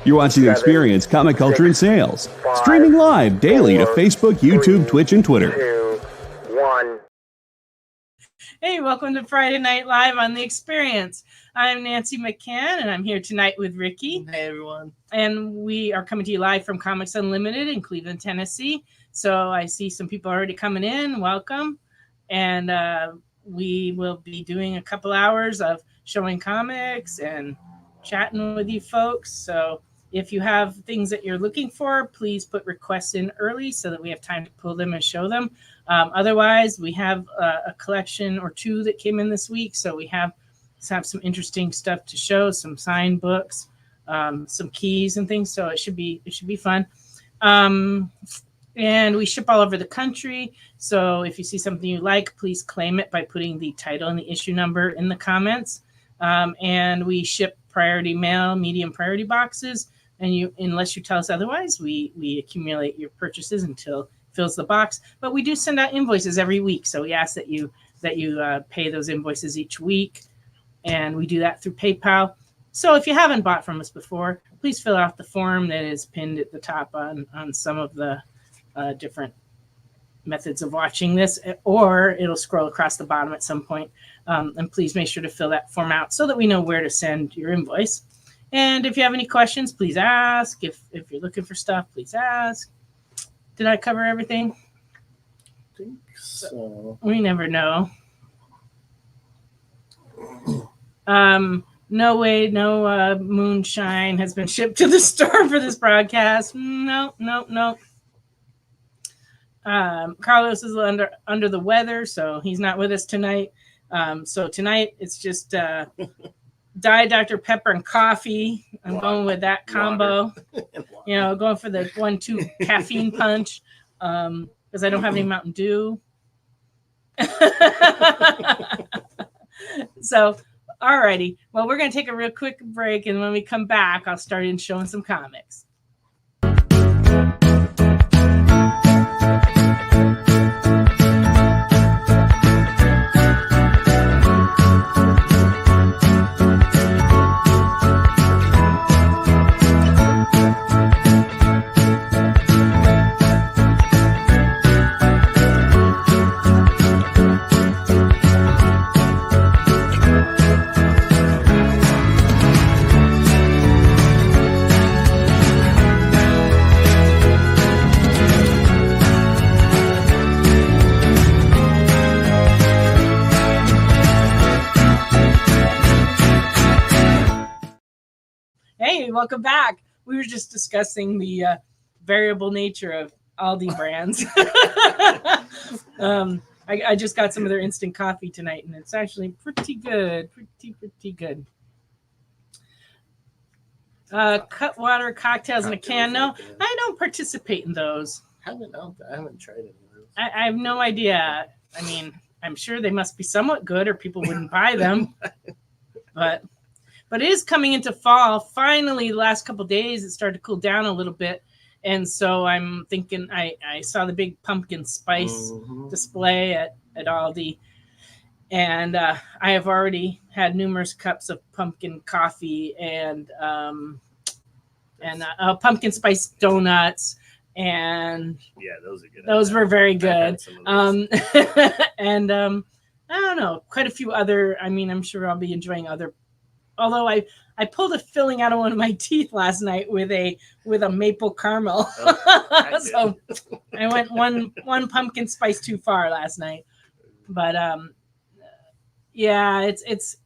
You're watching The Experience, Comic Culture and Sales. Streaming live daily to Facebook, YouTube, Twitch, and Twitter. 2, 1. Hey, welcome to Friday Night Live on The Experience. I'm Nancy McCann, and I'm here tonight with Ricky. Hey, everyone. And we are coming to you live from Comics Unlimited in Cleveland, Tennessee. So I see some people already coming in. Welcome. And we will be doing a couple hours of showing comics and chatting with you folks. So if you have things that you're looking for, please put requests in early so that we have time to pull them and show them. Otherwise, we have a collection or two that came in this week. So we have some interesting stuff to show, some signed books, some keys and things. So it should be fun. And we ship all over the country. So if you see something you like, please claim it by putting the title and the issue number in the comments. And we ship priority mail, medium priority boxes. And unless you tell us otherwise, we accumulate your purchases until it fills the box. But we do send out invoices every week. So we ask that you pay those invoices each week. And we do that through PayPal. So if you haven't bought from us before, please fill out the form that is pinned at the top on some of the different methods of watching this, or it'll scroll across the bottom at some point. And please make sure to fill that form out so that we know where to send your invoice. And if you have any questions, please ask. If you're looking for stuff, please ask. Did I cover everything? I think so. We never know. No way, no moonshine has been shipped to the store for this broadcast. No. Carlos is under the weather, so he's not with us tonight. So tonight it's just Diet Dr. Pepper and coffee. I'm going with that combo. Going for the 1-2 caffeine punch because I don't have any Mountain Dew. So, alrighty. Well, we're going to take a real quick break, and when we come back, I'll start in showing some comics. Hey, welcome back. We were just discussing the variable nature of Aldi brands. I just got some of their instant coffee tonight, and it's actually pretty good. Pretty good. Cutwater cocktails in a can. No, I don't participate in those. I haven't tried any of those. I have no idea. I mean, I'm sure they must be somewhat good or people wouldn't buy them. But it is coming into fall. Finally, the last couple of days, it started to cool down a little bit. And so I'm thinking I saw the big pumpkin spice display at Aldi. And I have already had numerous cups of pumpkin coffee and pumpkin spice donuts. And yeah, those are good. Those were very good. And I don't know, quite a few other. I mean, I'm sure I'll be enjoying other. Although I pulled a filling out of one of my teeth last night with a maple caramel. So I went one pumpkin spice too far last night. But yeah, it's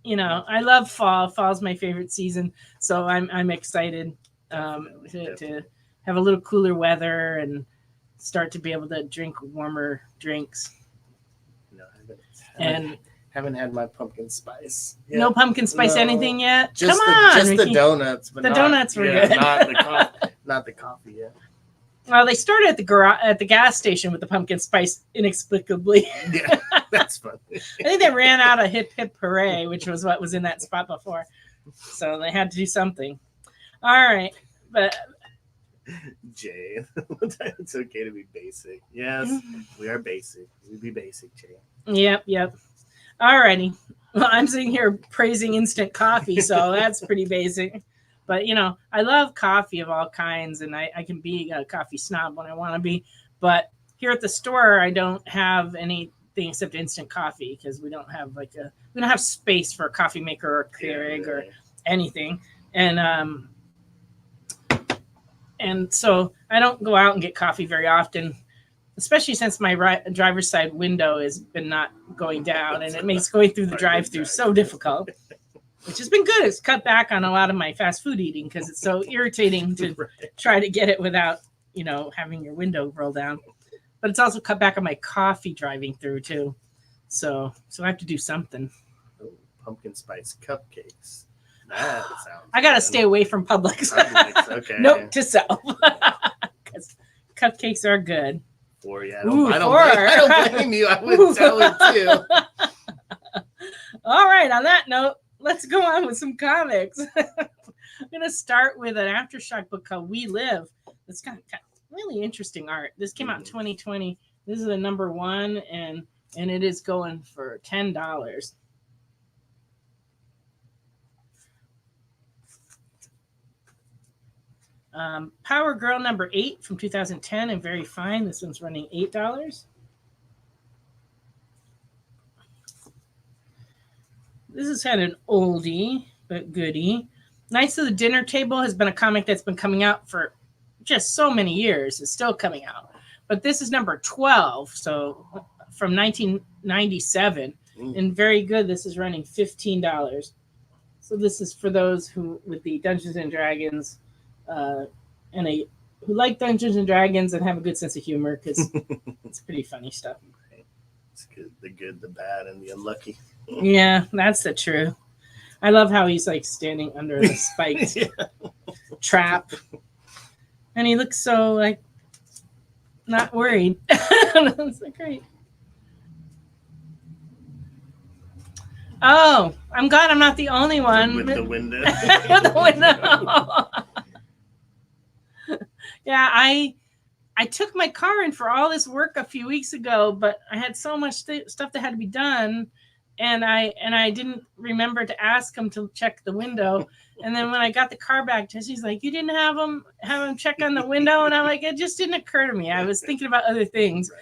I love fall. Fall's my favorite season, so I'm excited to have a little cooler weather and start to be able to drink warmer drinks. No, I haven't had my pumpkin spice. No pumpkin spice anything yet? Come on. Just the donuts. But donuts were good. Not the coffee yet. Well, they started at the gas station with the pumpkin spice inexplicably. Yeah, that's funny. I think they ran out of Hip Hip Hooray, which was what was in that spot before. So they had to do something. All right. But Jay, it's okay to be basic. Yes, we are basic. We be basic, Jay. Yep. All righty. Well, I'm sitting here praising instant coffee, so that's pretty basic. But, I love coffee of all kinds, and I can be a coffee snob when I want to be. But here at the store, I don't have anything except instant coffee because we don't have space for a coffee maker or a Keurig or anything. And so I don't go out and get coffee very often, especially since my driver's side window has been not going down, and it makes going through the drive-through so difficult. Which has been good. It's cut back on a lot of my fast food eating because it's so irritating to try to get it without, having your window roll down. But it's also cut back on my coffee driving through too. So I have to do something. Oh, pumpkin spice cupcakes. That sounds I got to stay away from Publix. Okay. Note to self. Because cupcakes are good. 4, yeah. I don't blame you. I would tell it too. All right. On that note, let's go on with some comics. I'm going to start with an Aftershock book called We Live. It's got really interesting art. This came out in 2020. This is the number 1, and it is going for $10. Power Girl number 8 from 2010 and very fine. This one's running $8. This is kind of an oldie, but goodie. Knights of the Dinner Table has been a comic that's been coming out for just so many years. It's still coming out. But this is number 12, so from 1997. And very good. This is running $15. So this is for those who, with the Dungeons and Dragons, who like Dungeons and Dragons and have a good sense of humor, because it's pretty funny stuff. It's good, the good, the bad, and the unlucky. Yeah, that's the truth. I love how he's like standing under the spiked trap, and he looks so like not worried. That's like great. Oh, I'm glad I'm not the only one with the window. With the window. Yeah, I took my car in for all this work a few weeks ago, but I had so much stuff that had to be done, and I didn't remember to ask him to check the window. And then when I got the car back, Jesse's like, "You didn't have him check on the window?" And I'm like, "It just didn't occur to me. I was thinking about other things." Right.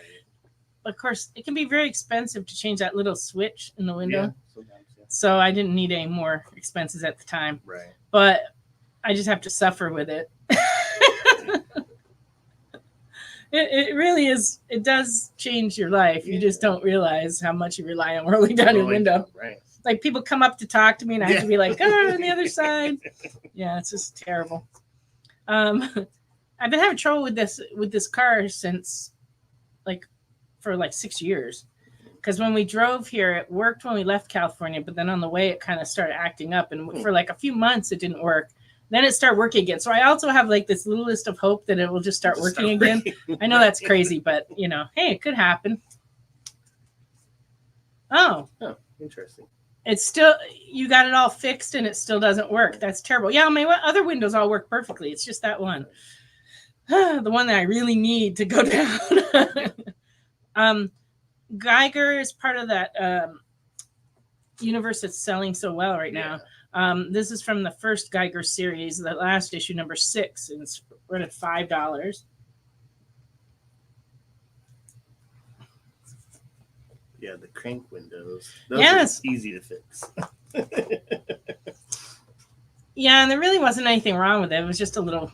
Of course, it can be very expensive to change that little switch in the window. Yeah, sometimes, yeah. So I didn't need any more expenses at the time. Right. But I just have to suffer with it. It really is. It does change your life. You just don't realize how much you rely on rolling down your window. Right. Like people come up to talk to me and I have to be like, "Oh, on the other side." Yeah, it's just terrible. I've been having trouble with this car since for 6 years. Because when we drove here, it worked when we left California, but then on the way it kind of started acting up, and for a few months it didn't work. Then it started working again. So I also have this little list of hope that it will just start working again. I know that's crazy, but hey, it could happen. Oh, interesting. It's still, you got it all fixed and it still doesn't work. That's terrible. Yeah, my other windows all work perfectly. It's just that one. The one that I really need to go down. Geiger is part of that universe that's selling so well right now. This is from the first Geiger series, the last issue, number 6, and it's run at $5. Yeah, the crank windows. Those are easy to fix. Yeah, and there really wasn't anything wrong with it. It was just a little,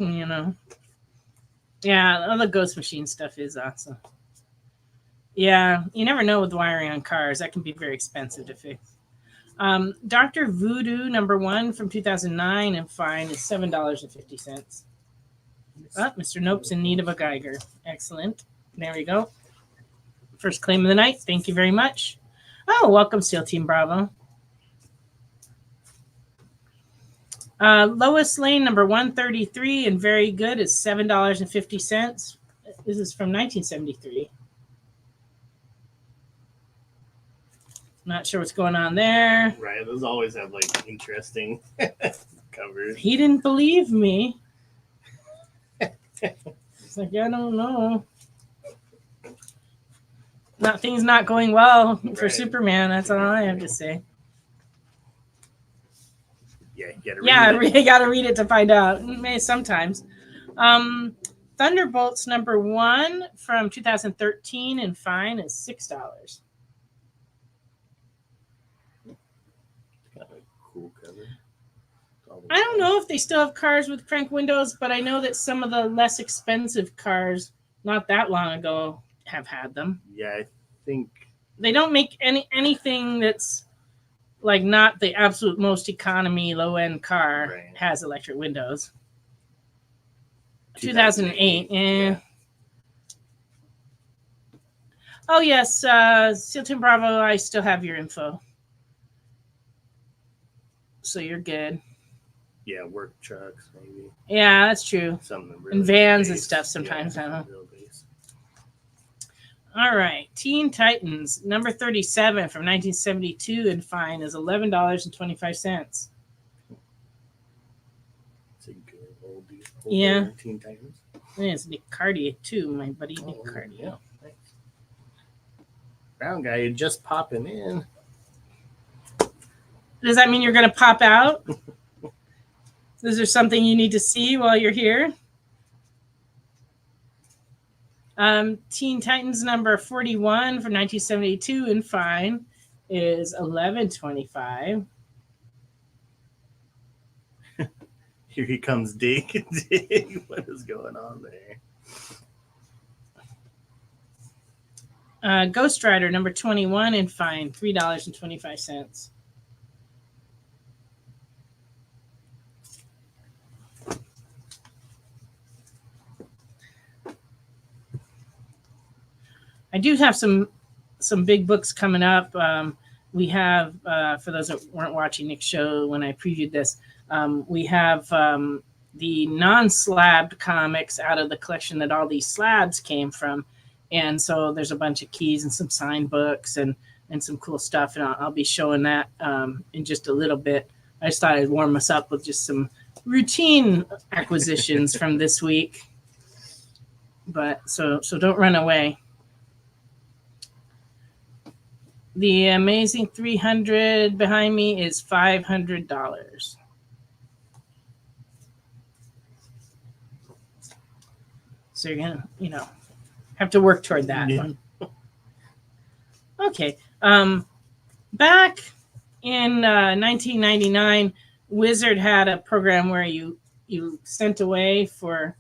Yeah, all the Ghost Machine stuff is awesome. Yeah, you never know with wiring on cars. That can be very expensive to fix. Dr. Voodoo number 1 from 2009 and fine is $7.50. Oh, Mr. Nope's in need of a Geiger. Excellent. There we go. First claim of the night. Thank you very much. Oh, welcome, SEAL Team Bravo. Lois Lane number 133 and very good is $7.50. This is from 1973. Not sure what's going on there. Right, those always have interesting covers. He didn't believe me. It's I don't know. Things not going well for Superman. That's all I have to say. Yeah, you gotta read you gotta read it to find out. Sometimes. Thunderbolts #1 from 2013 and fine is $6. Got a cool cover. I don't know if they still have cars with crank windows, but I know that some of the less expensive cars not that long ago have had them. Yeah, I think they don't make anything that's like not the absolute most economy low end car has electric windows. 2008. Yeah. Oh yes, Seal Team Bravo. I still have your info, so you're good. Yeah, work trucks maybe. Yeah, that's true. Something really and vans and stuff sometimes. I don't know. All right, Teen Titans #37 from 1972 and fine is $11.25. It's a good old Teen Titans. Yeah, it's Nick Cardy too, my buddy Nick Cardy. Yeah, thanks. Brown guy, you're just popping in. Does that mean you're going to pop out? Is there something you need to see while you're here? Teen Titans #41 from 1972 and fine is $11.25. Here he comes, Dig. Dig. What is going on there? Ghost Rider #21 and fine, $3.25. I do have some big books coming up. We have, for those that weren't watching Nick's show when I previewed this, we have the non-slabbed comics out of the collection that all these slabs came from. And so there's a bunch of keys and some signed books and some cool stuff. And I'll be showing that in just a little bit. I just thought I'd warm us up with just some routine acquisitions from this week. But so don't run away. The Amazing 300 behind me is $500. So you're gonna, have to work toward that one. Okay. Back in 1999, Wizard had a program where you sent away for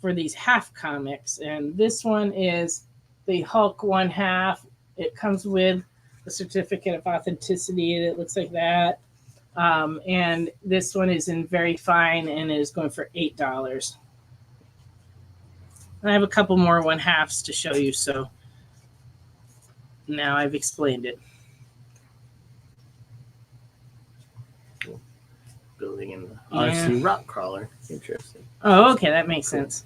these half comics, and this one is the Hulk 1/2. It comes with a certificate of authenticity. It looks like that. And this one is in very fine and is going for $8. And I have a couple more 1/2s to show you, so now I've explained it. Building in the RC rock crawler. Interesting. Oh, okay, that makes sense.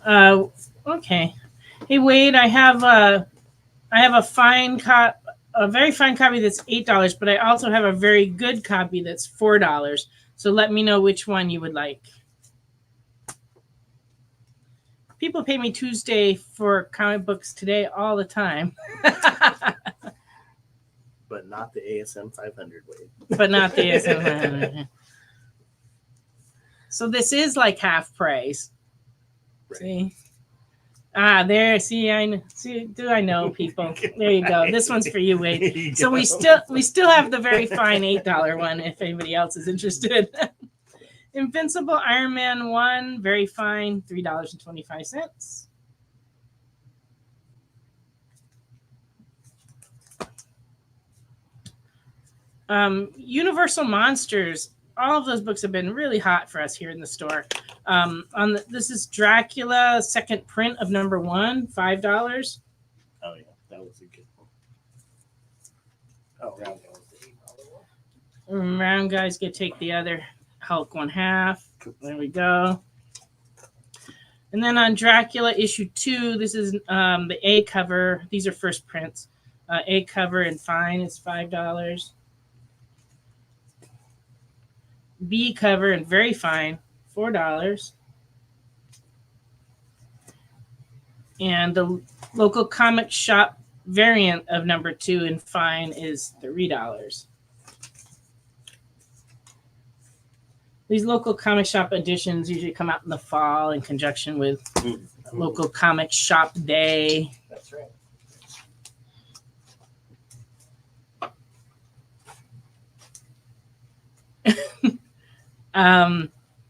Okay. Hey, Wade, I have a very fine copy that's $8, but I also have a very good copy that's $4. So let me know which one you would like. People pay me Tuesday for comic books today all the time. But not the ASM 500 way. But not the ASM 500. So this is like half price. Right. See? There. See, do I know people? There you go. This one's for you, Wade. So we still have the very fine $8 one if anybody else is interested. Invincible Iron Man 1, very fine, $3.25. Universal Monsters. All of those books have been really hot for us here in the store. This is Dracula, second print of #1, $5. Oh yeah, that was a good one. Oh, round guy was the $8 one. Round guys get take the other Hulk 1/2. There we go. And then on Dracula issue 2, this is the A cover. These are first prints. A cover and fine is $5. B cover and very fine, $4. And the local comic shop variant of #2 and fine is $3. these local comic shop editions usually come out in the fall in conjunction with local comic shop day. That's right.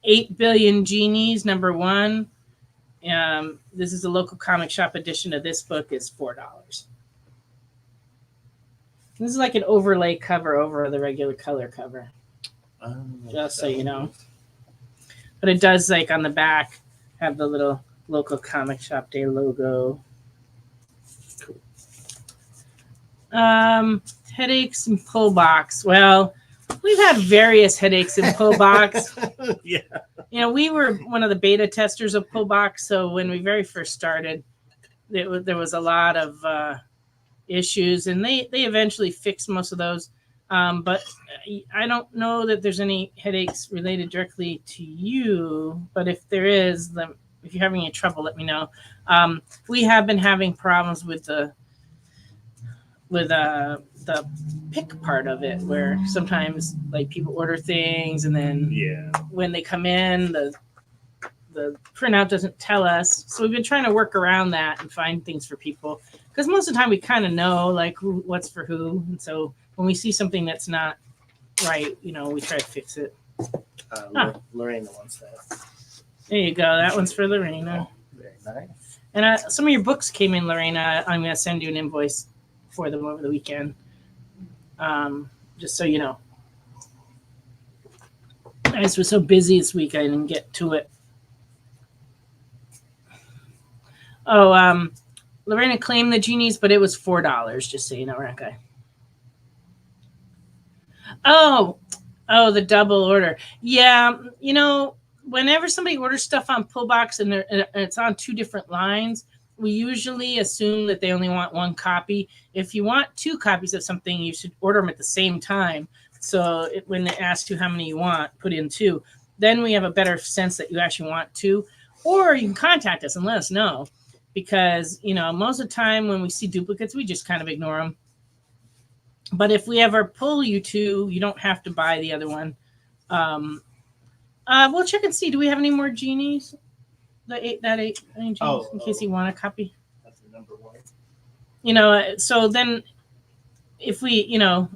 8 Billion Genies, number 1. This is a local comic shop edition of this book. Is $4. This is like an overlay cover over the regular color cover. Just so you know. But it does, like, on the back have the little local comic shop day logo. Headaches and pull box. Well, we've had various headaches in pull box. Yeah. You know, we were one of the beta testers of pull box, so when we very first started, there was a lot of issues, and they eventually fixed most of those. But I don't know that there's any headaches related directly to you. But if there is, if you're having any trouble, let me know. We have been having problems with the pick part of it, where sometimes like people order things and then when they come in, the printout doesn't tell us. So we've been trying to work around that and find things for people, because most of the time we kind of know like what's for who, and so when we see something that's not right, you know, we try to fix it. Lorena wants that. There you go. That one's for Lorena. Very nice. And some of your books came in, Lorena. I'm going to send you an invoice for them over the weekend. Just so you know. I just was so busy this week I didn't get to it. Oh, Lorena claimed the genies, but it was $4, just so you know, okay. Oh, the double order. Yeah, you know, whenever somebody orders stuff on Pullbox and it's on 2 different lines, we usually assume that they only want 1 copy. If you want 2 copies of something, you should order them at the same time. So when they ask you how many you want, put in 2. Then we have a better sense that you actually want 2. Or you can contact us and let us know. Because, you know, most of the time when we see duplicates, we just kind of ignore them. But if we ever pull you 2, you don't have to buy the other one. We'll check and see. Do we have any more genies? That 8 genies, in case you want a copy. That's the number 1. You know, so then if we, you know,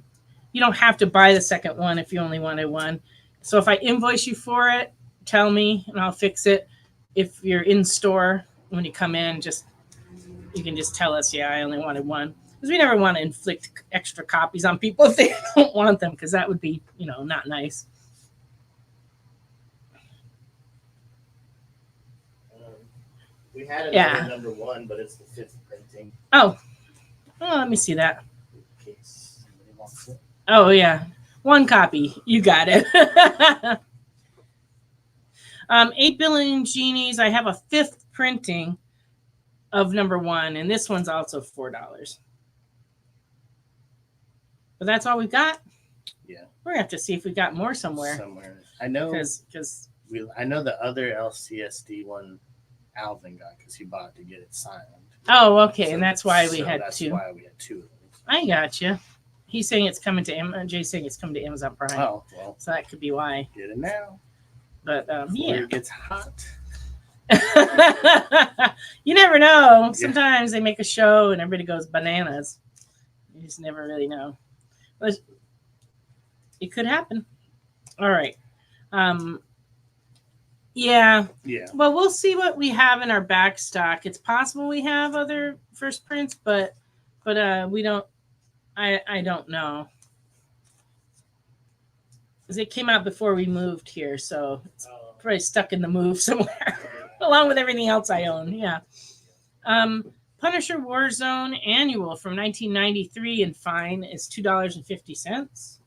you don't have to buy the second one if you only wanted 1. So if I invoice you for it, tell me and I'll fix it. If you're in store, when you come in, you can just tell us, yeah, I only wanted 1. Because we never want to inflict extra copies on people if they don't want them, because that would be, you know, not nice. We had another number 1, but it's the 5th printing. Oh, let me see that. In case somebody wants it. Oh, yeah. 1 copy. You got it. 8 Billion Genies. I have a 5th printing of number 1, and this one's also $4. But that's all we've got. Yeah. We're gonna have to see if we got more somewhere. I know. Because I know the other LCSD one Alvin got because he bought to get it signed. Oh, okay, so, and that's why we had 2. That's why we had 2 of those. I got you. He's saying it's coming to Jay's saying it's coming to Amazon Prime. Oh, well. So that could be why. Get it now. But yeah, it gets hot. You never know. Sometimes they make a show and everybody goes bananas. You just never really know. But it could happen. All right. Yeah. Well, we'll see what we have in our back stock. It's possible we have other first prints, but we don't. I don't know. Because it came out before we moved here, so it's probably stuck in the move somewhere, along with everything else I own. Yeah. Punisher Warzone Annual from 1993 and fine is $2.50.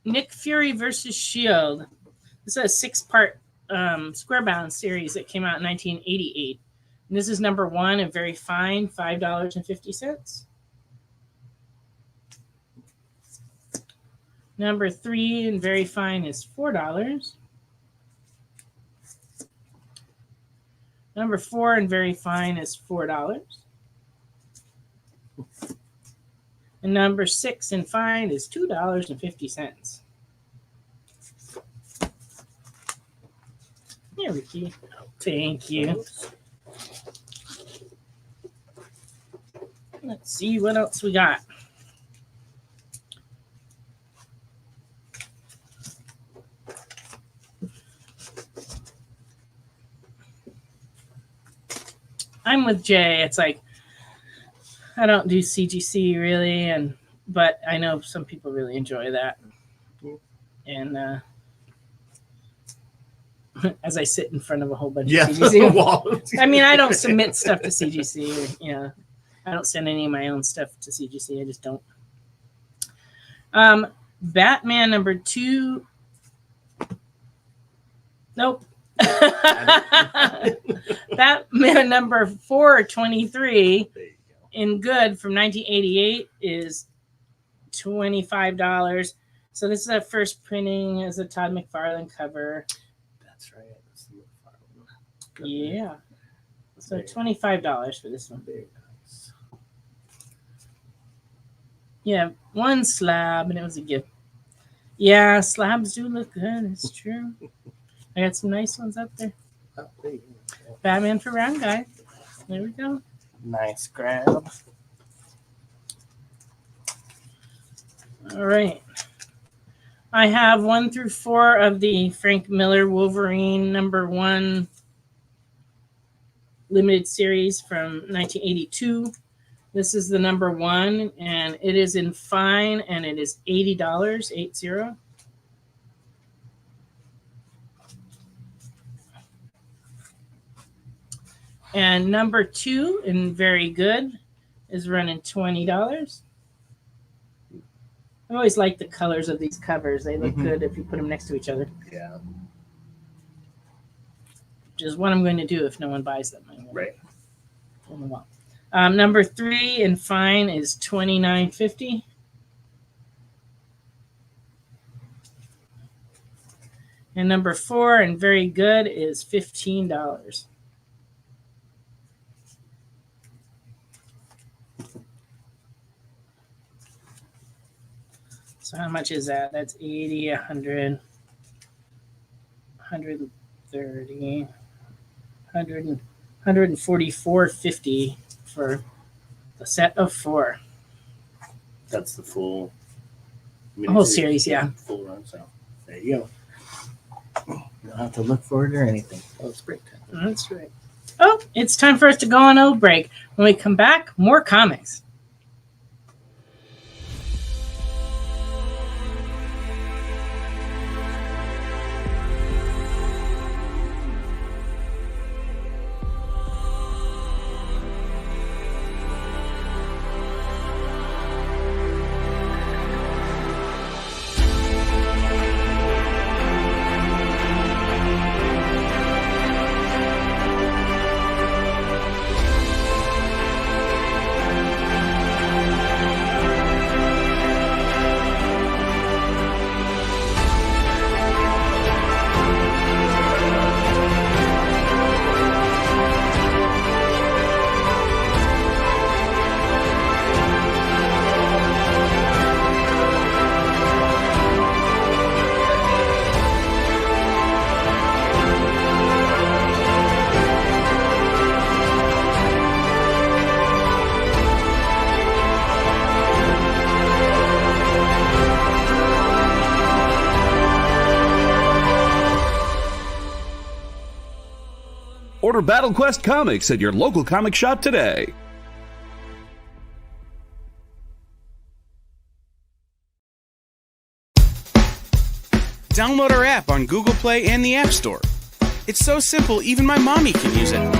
Nick Fury versus Shield. This is a 6-part square-bound series that came out in 1988. And this is number 1 and very fine, $5.50. Number 3 and very fine is $4. Number 4 and very fine is $4. And number 6 and fine is $2.50. Here, Ricky. Thank you. Let's see what else we got. I'm with Jay. It's like I don't do CGC really, but I know some people really enjoy that. And as I sit in front of a whole bunch of CGC, I mean, I don't submit stuff to CGC. Or, I don't send any of my own stuff to CGC. I just don't. Batman number 2. Nope. Batman number 423 in good from 1988 is $25. So this is a first printing as a Todd McFarlane cover. That's right. That's the McFarlane. Yeah. So $25 for this one. Very nice. Yeah, one slab, and it was a gift. Yeah, slabs do look good. It's true. I got some nice ones up there. Oh, there you go. Batman for round guy. There we go. Nice grab. All right. I have 1 through 4 of the Frank Miller Wolverine number 1 limited series from 1982. This is the number 1, and it is in fine, and it is $80, 80. And number 2 in very good is running $20. I always like the colors of these covers. They look good if you put them next to each other. Yeah. Which is what I'm going to do if no one buys them. Right. Number 3 in fine is $29.50. And number 4 in very good is $15. So how much is that? That's 80, 100, 130, 100, 144.50 for the set of 4. That's the full. The whole series, yeah. Full run. So there you go. You don't have to look for it or anything. Oh, it's break time. That's right. Oh, it's time for us to go on a break. When we come back, more comics. Order Battle Quest comics at your local comic shop today. Download our app on Google Play and the App Store. It's so simple, even my mommy can use it.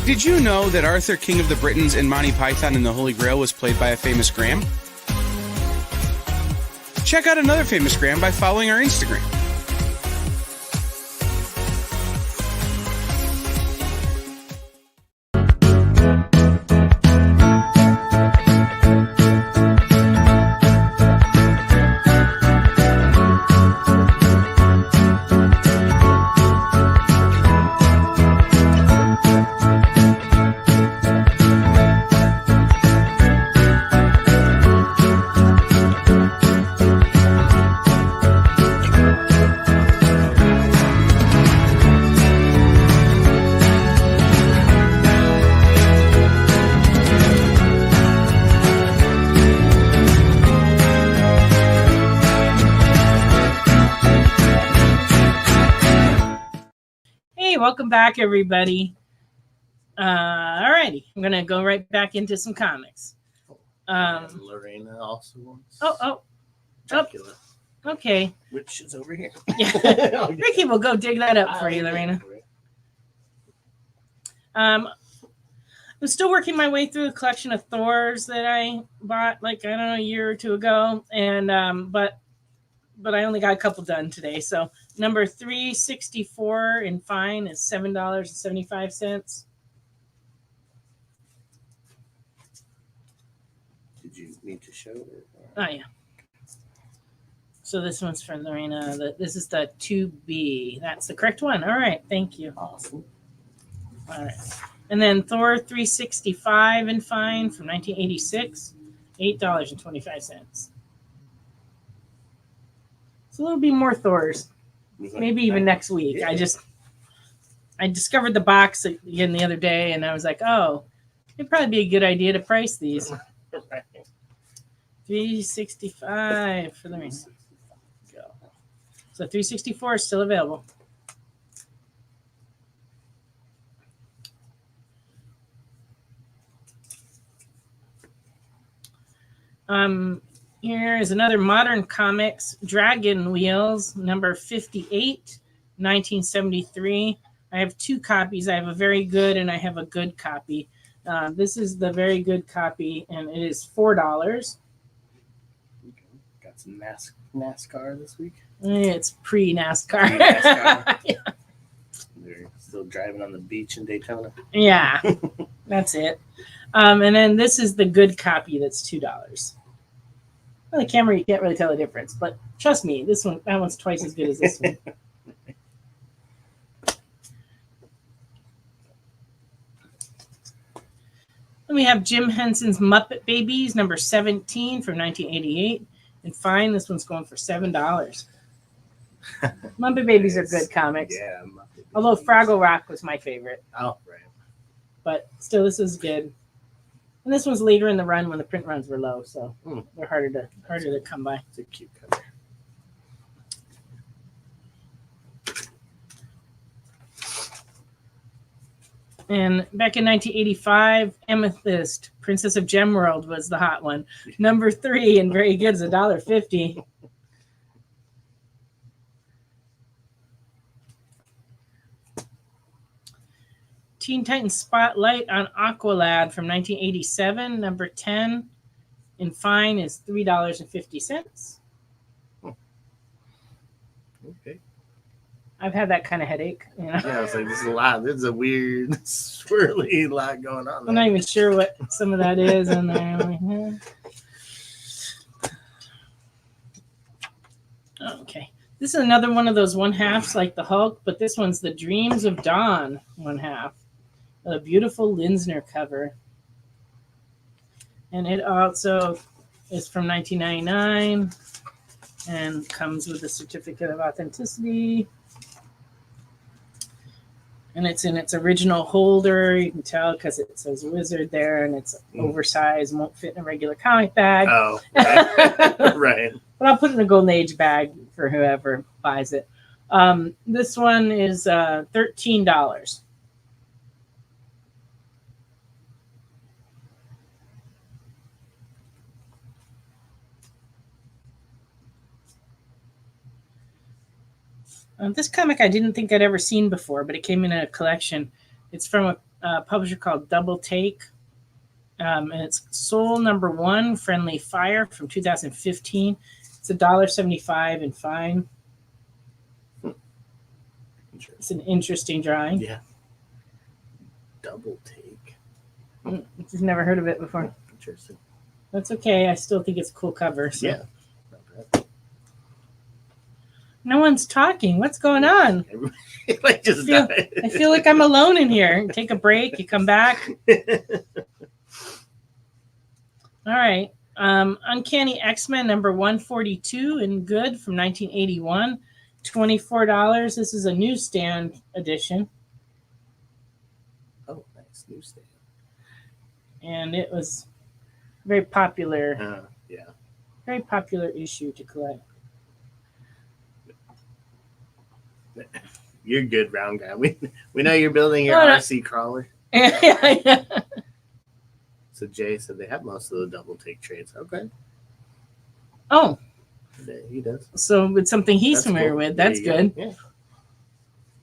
Did you know that Arthur, King of the Britons, in Monty Python and the Holy Grail was played by a famous Graham? Check out another famous Graham by following our Instagram. welcome back, everybody. All righty, I'm gonna go right back into some comics. And Lorena also wants. Oh, Dracula, okay. which is over here. Yeah. Ricky will go dig that up for you, Lorena. I'm still working my way through a collection of Thors that I bought like, I don't know, a year or two ago, and but I only got a couple done today. So number 364 in fine is $7.75. Did you need to show it? Oh yeah. So this one's for Lorena. This is the 2B. That's the correct one. All right, thank you. Awesome. All right. And then Thor 365 in fine from 1986, $8.25. So there'll be more Thors, maybe even next week. Yeah. I discovered the box again the other day, and I was like, oh, it'd probably be a good idea to price these. Right. 365 for the ring. Go. So 364 is still available. Here is another modern comics, Dragon Wheels, number 58, 1973. I have two copies. I have a very good and I have a good copy. This is the very good copy, and it is $4. Got some NASCAR this week. It's pre-NASCAR. Pre-NASCAR. Yeah. They're still driving on the beach in Daytona. Yeah, that's it. And then this is the good copy that's $2. On the camera, you can't really tell the difference, but trust me, that one's twice as good as this one. Then we have Jim Henson's Muppet Babies, number 17 from 1988. And fine, this one's going for $7. Muppet Babies are good comics. Yeah. Although Fraggle Rock was my favorite. Oh, right. But still, this is good. And this one's later in the run when the print runs were low, so they're harder to come by. It's a cute cover. And back in 1985, Amethyst, Princess of Gemworld was the hot one. Number 3, and very good, is $1.50. Teen Titans Spotlight on Aqualad from 1987, number 10. In fine is $3.50. Okay. I've had that kind of headache. You know? Yeah, I was like, this is a lot. This is a weird, swirly lot going on. I'm not even sure what some of that is in there. Like, Okay. This is another one of those one-halves like the Hulk, but this one's the Dreams of Dawn one-half. A beautiful Linsner cover. And it also is from 1999 and comes with a certificate of authenticity. And it's in its original holder. You can tell because it says Wizard there, and it's oversized, won't fit in a regular comic bag. Oh, right. Right. But I'll put it in a Golden Age bag for whoever buys it. This one is $13. This comic I didn't think I'd ever seen before, but it came in a collection. It's from a publisher called Double Take. And it's Soul number 1, Friendly Fire from 2015. It's $1.75 and fine. It's an interesting drawing. Yeah. Double Take. You've never heard of it before. Interesting. That's okay. I still think it's a cool cover. So. Yeah. No one's talking. What's going on? Like just I feel like I'm alone in here. Take a break. You come back. All right. Uncanny X-Men number 142 in good from 1981. $24. This is a newsstand edition. Oh, nice newsstand. And it was very popular. Yeah. Very popular issue to collect. You're good, round guy. We know you're building your RC crawler. Yeah. So Jay said they have most of the double take trades. Okay. Oh. Yeah, he does. So it's something he's That's familiar cool. with. There That's you go. good. Yeah.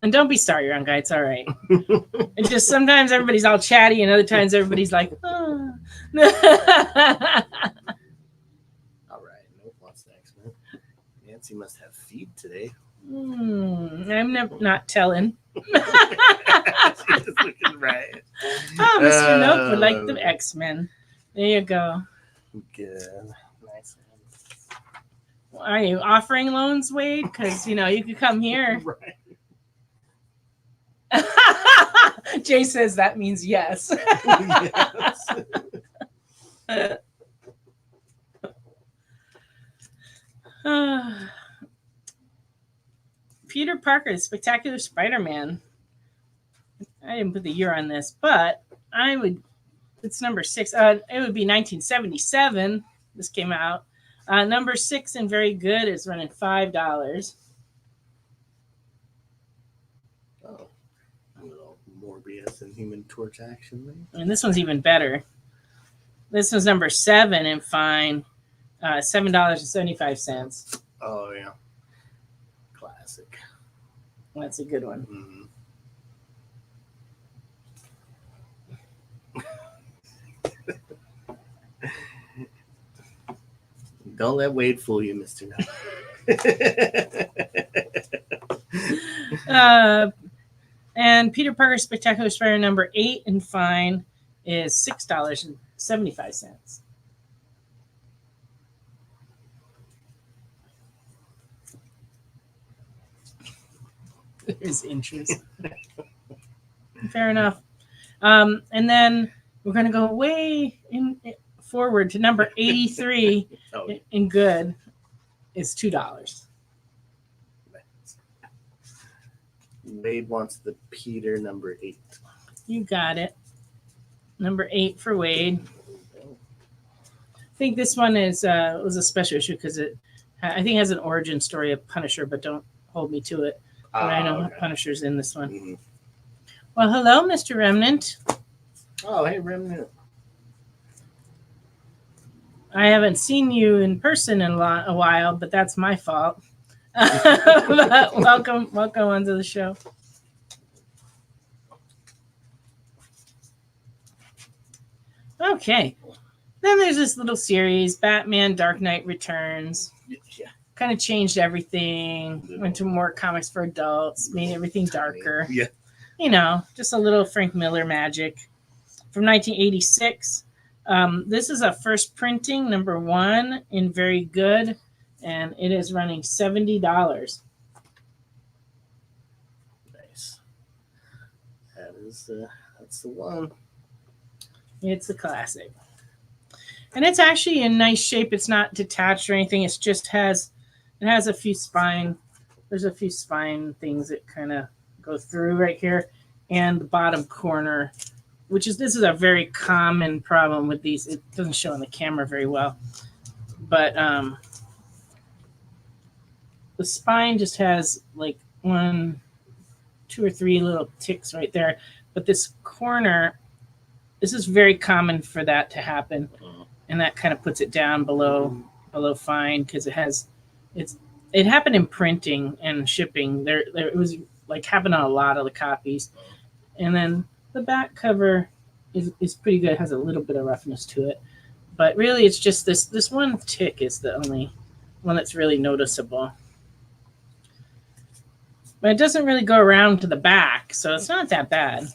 And don't be sorry, round guy. It's all right. It's just sometimes everybody's all chatty, and other times everybody's like, oh. All right. Nope. What's next, man? Nancy must have feed today. I'm not telling. She's looking right. Oh, Mr. Nope would like the X-Men. There you go. Good. Nice. Are you offering loans, Wade? Because, you could come here. Right. Jay says that means yes. Yes. Peter Parker, Spectacular Spider-Man. I didn't put the year on this, but it's number 6. It would be 1977. This came out. Number 6 and very good is running $5. Oh, a little Morbius and Human Torch action there. And this one's even better. This was number 7 and fine. $7.75. Oh, yeah. Classic. That's a good one. Mm-hmm. Don't let Wade fool you, Mr. No. And Peter Parker Spectacular Spider number 8 and fine is $6.75. There's interest. Fair enough. And then we're going to go way forward to number 83 in good is $2. Wade wants the Peter number 8. You got it. Number 8 for Wade. I think this one was a special issue because I think it has an origin story of Punisher, but don't hold me to it. But I know Punisher's in this one. Mm-hmm. Well, hello, Mr. Remnant. Oh, hey, Remnant. I haven't seen you in person in a while, but that's my fault. But welcome onto the show. Okay. Then there's this little series, Batman Dark Knight Returns. Yeah. Kind of changed everything, went to more comics for adults, made everything darker. Yeah. Just a little Frank Miller magic. From 1986. This is a first printing, number 1 in very good, and it is running $70. Nice. That's the one. It's a classic. And it's actually in nice shape. It's not detached or anything. It just has a few spine. There's a few spine things that kind of go through right here. And the bottom corner, this is a very common problem with these. It doesn't show on the camera very well. But the spine just has like 1, 2 or 3 little ticks right there. But this corner, this is very common for that to happen. And that kind of puts it down below fine because it happened in printing and shipping. It was like happened on a lot of the copies. And then the back cover is pretty good. It has a little bit of roughness to it. But really it's just this one tick is the only one that's really noticeable. But it doesn't really go around to the back, so it's not that bad.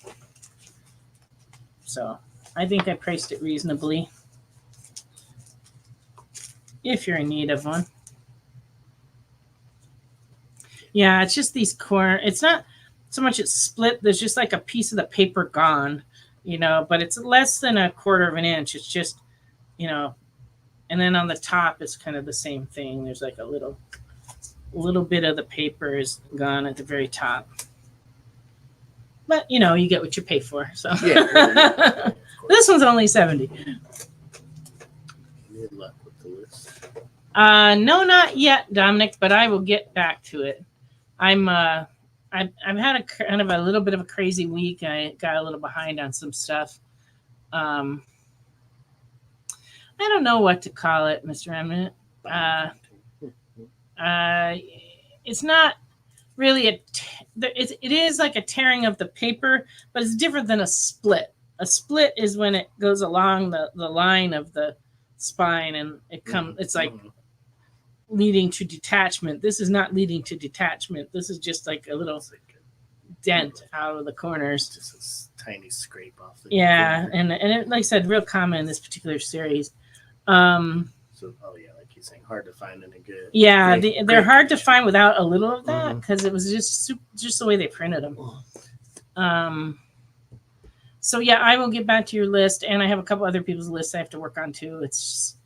So I think I priced it reasonably. If you're in need of one. Yeah, it's just these corner. It's not so much it's split. There's just like a piece of the paper gone, but it's less than 1/4 of an inch. It's just, and then on the top, it's kind of the same thing. There's like a little bit of the paper is gone at the very top. But, you get what you pay for. So Yeah. This one's only 70. Good luck with the list. No, not yet, Dominic, but I will get back to it. I'm I've had a kind of a little bit of a crazy week. I got a little behind on some stuff. I don't know what to call it, Mr. Eminent. It's not really it is like a tearing of the paper, but it's different than a split. A split is when it goes along the line of the spine and it's like leading to detachment. This is not leading to detachment. This is just like a little dent out of the corners. Just a tiny scrape off the corner. And it, like I said, real common in this particular series. So, like he's saying, hard to find in a good. Yeah, they're hard to find without a little of that because it was just the way they printed them. So yeah, I will get back to your list, and I have a couple other people's lists I have to work on too. It's just,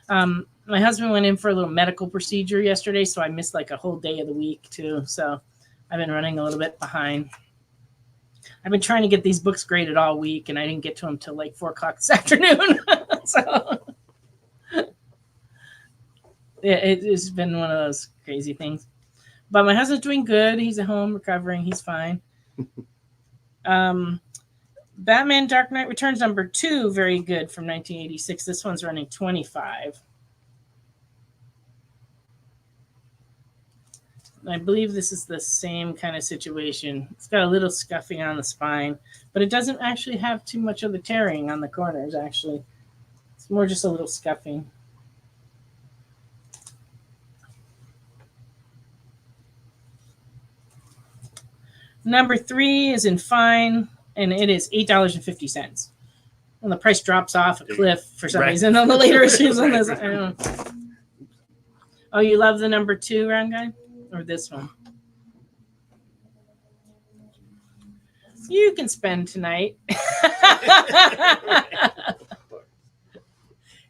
my husband went in for a little medical procedure yesterday, so I missed like a whole day of the week too. So I've been running a little bit behind. I've been trying to get these books graded all week, and I didn't get to them till like 4:00 this afternoon. So. It's been one of those crazy things. But my husband's doing good. He's at home recovering. He's fine. Batman Dark Knight Returns #2, very good, from 1986. This one's running $25. I believe this is the same kind of situation. It's got a little scuffing on the spine, but it doesn't actually have too much of the tearing on the corners, actually. It's more just a little scuffing. #3 is in fine, and it is $8.50. And the price drops off a cliff for some reason on the later issues on this. I don't know. Oh, you love the #2 round guy? Or this one? You can spend tonight.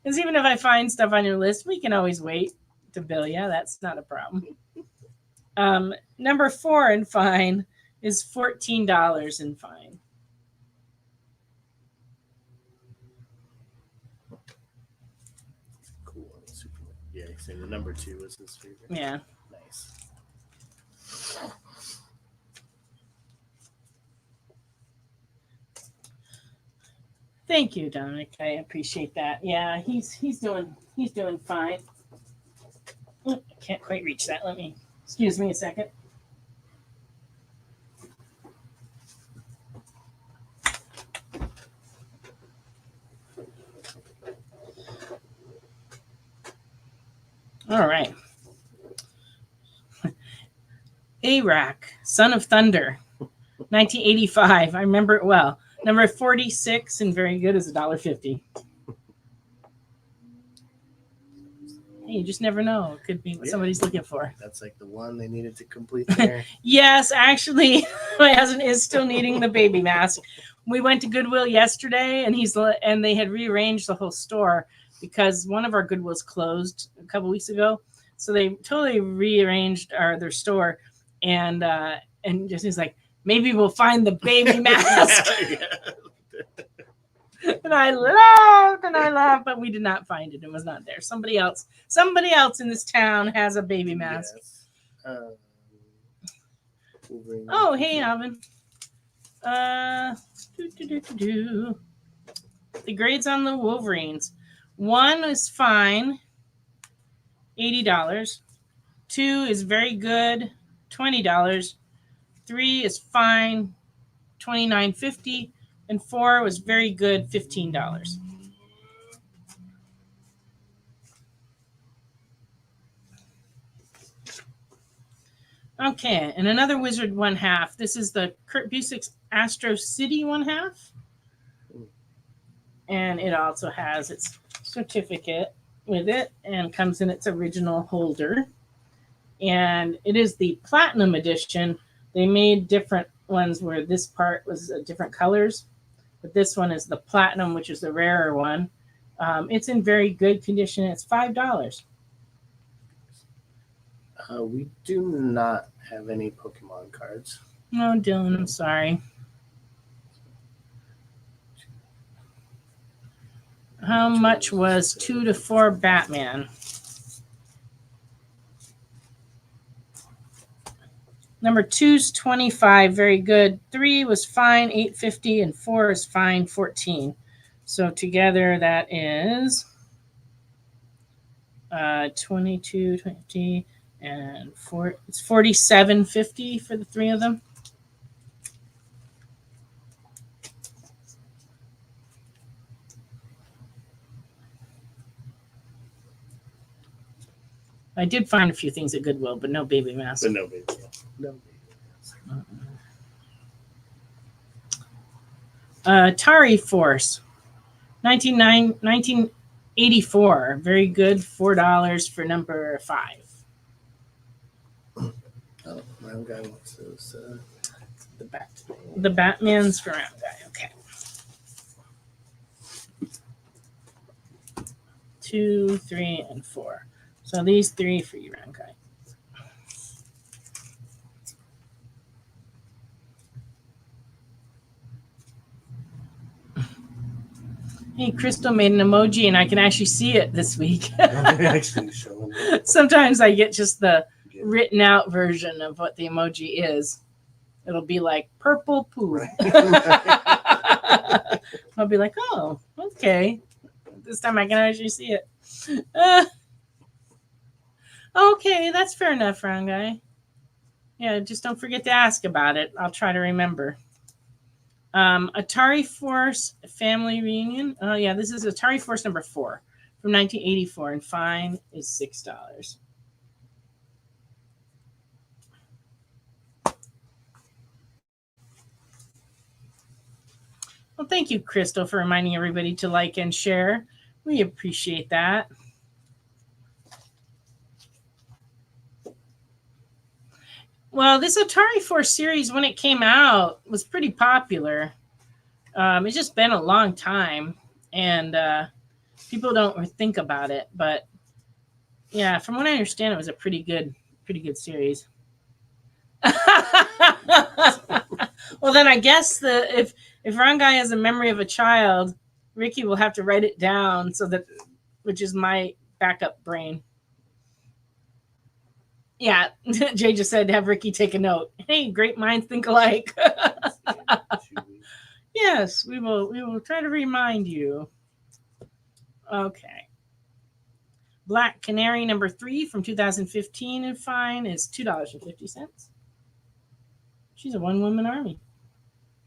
Because even if I find stuff on your list, we can always wait to bill you. That's not a problem. #4 in fine is $14 in fine. Cool. Super. Yeah, he's saying the #2 was his favorite. Yeah. Nice. Thank you, Dominic. I appreciate that. Yeah, he's doing fine. I can't quite reach that. Excuse me a second. All right. Arak, Son of Thunder, 1985. I remember it well. Number 46 and very good is $1.50. Hey, you just never know. It could be what somebody's looking for. That's like the one they needed to complete there. Yes, actually, my husband is still needing the baby mask. We went to Goodwill yesterday, and they had rearranged the whole store because one of our Goodwills closed a couple weeks ago. So they totally rearranged their store, and Jesse's like, maybe we'll find the baby mask. And I laughed, but we did not find it. It was not there. Somebody else in this town has a baby mask. Yes. Oh, hey, Alvin. The grades on the Wolverines. 1 is fine, $80. 2 is very good, $20. 3 is fine, $29.50. And 4 was very good, $15. Okay, and another Wizard 1/2. This is the Kurt Busiek's Astro City 1/2. And it also has its certificate with it and comes in its original holder. And it is the Platinum edition. They made different ones where this part was different colors. But this one is the Platinum, which is the rarer one. It's in very good condition. It's $5. We do not have any Pokemon cards. Oh, Dylan, I'm sorry. How much was 2 to 4 Batman? Number 2's 25, very good. 3 was fine, $8.50, and 4 is fine, $14. So together that is 22, 20, and 4. It's $47.50 for the three of them. I did find a few things at Goodwill, but no baby masks. But no baby. No baby. Atari Force, 1984. Very good, $4 for number 5. Oh, round guy wants those. The Batman's for round guy. Okay. 2, 3, and 4. So these 3 for you, round guy. Hey, Crystal made an emoji, and I can actually see it this week. Actually showing it. Sometimes I get just the written out version of what the emoji is. It'll be like purple poo. Right. I'll be like, oh, okay. This time I can actually see it. Okay, that's fair enough, round guy. Yeah, just don't forget to ask about it. I'll try to remember. Atari Force Family Reunion. Oh, yeah, this is Atari Force number 4 from 1984, and fine is $6. Well, thank you, Crystal, for reminding everybody to like and share. We appreciate that. Well, this Atari Force series, when it came out, was pretty popular. It's just been a long time, and people don't think about it. But yeah, from what I understand, it was a pretty good series. Well, then I guess if Ron Guy has a memory of a child, Ricky will have to write it down which is my backup brain. Yeah, Jay just said have Ricky take a note. Hey, great minds think alike. Yes, we will try to remind you. Okay. Black Canary number 3 from 2015 and fine is $2.50. She's a one-woman army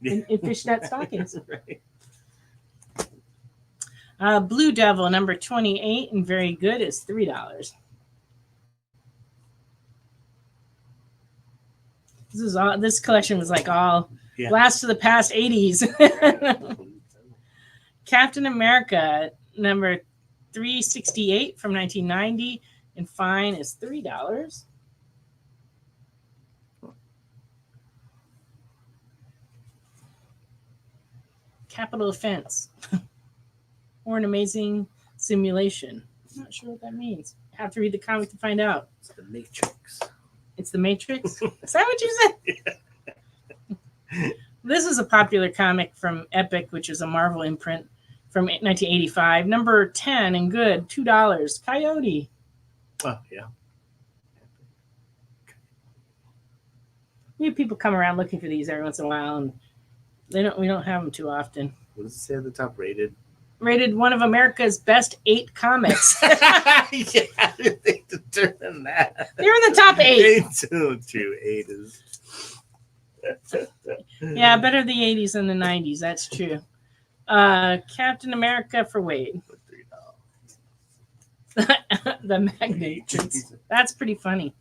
in fishnet stockings. Right. Blue Devil number 28 and very good is $3. This collection was like all blast to the past 80s. Captain America number 368 from 1990 and fine is $3. Capital Offense or an amazing simulation. I'm not sure what that means. I have to read the comic to find out. It's the Matrix. It's the Matrix? Is that what you said? Yeah. This is a popular comic from Epic, which is a Marvel imprint from 1985. Number 10 and good, $2. Coyote. Oh, yeah. We have people come around looking for these every once in a while, and we don't have them too often. What does it say at the top? Rated one of America's best 8 comics. Yeah, they determined that. They're in the top 8. 8 is. Yeah, better the 80s than the 90s. That's true. Captain America for Wade. The Magnate. That's pretty funny.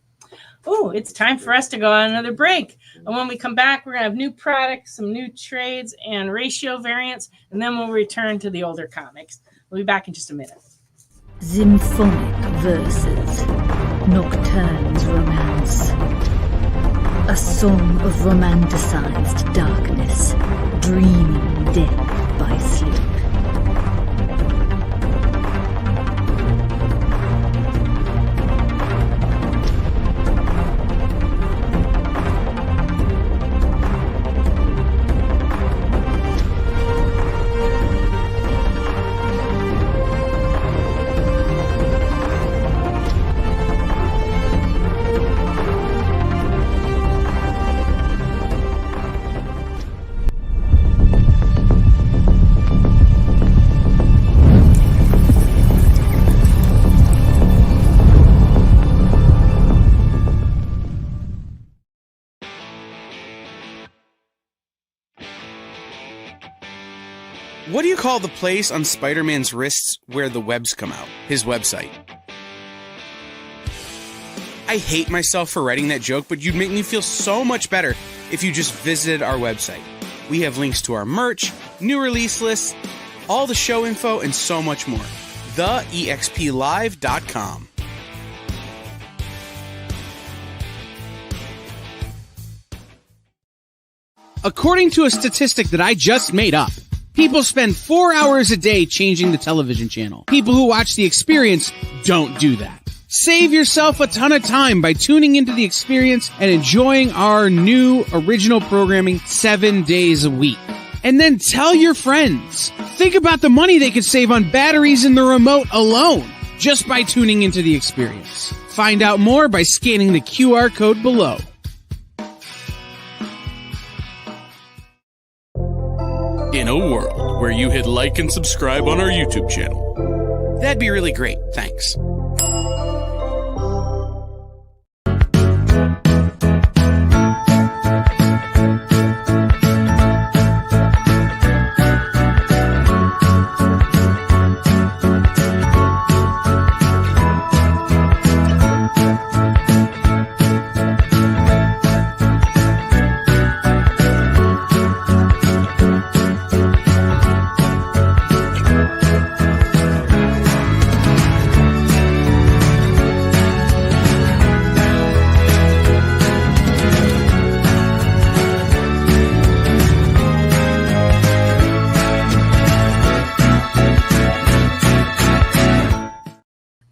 Oh, it's time for us to go on another break. And when we come back, we're going to have new products, some new trades, and ratio variants, and then we'll return to the older comics. We'll be back in just a minute. Symphonic verses, Nocturne's romance. A song of romanticized darkness, dreaming death by sleep. What do you call the place on Spider-Man's wrists where the webs come out? His website. I hate myself for writing that joke, but you'd make me feel so much better if you just visited our website. We have links to our merch, new release lists, all the show info, and so much more. TheEXPLive.com. According to a statistic that I just made up, people spend 4 hours a day changing the television channel. People who watch The Experience don't do that. Save yourself a ton of time by tuning into The Experience and enjoying our new original programming 7 days a week. And then tell your friends. Think about the money they could save on batteries in the remote alone just by tuning into The Experience. Find out more by scanning the QR code below. In a world where you hit like and subscribe on our YouTube channel, that'd be really great. Thanks.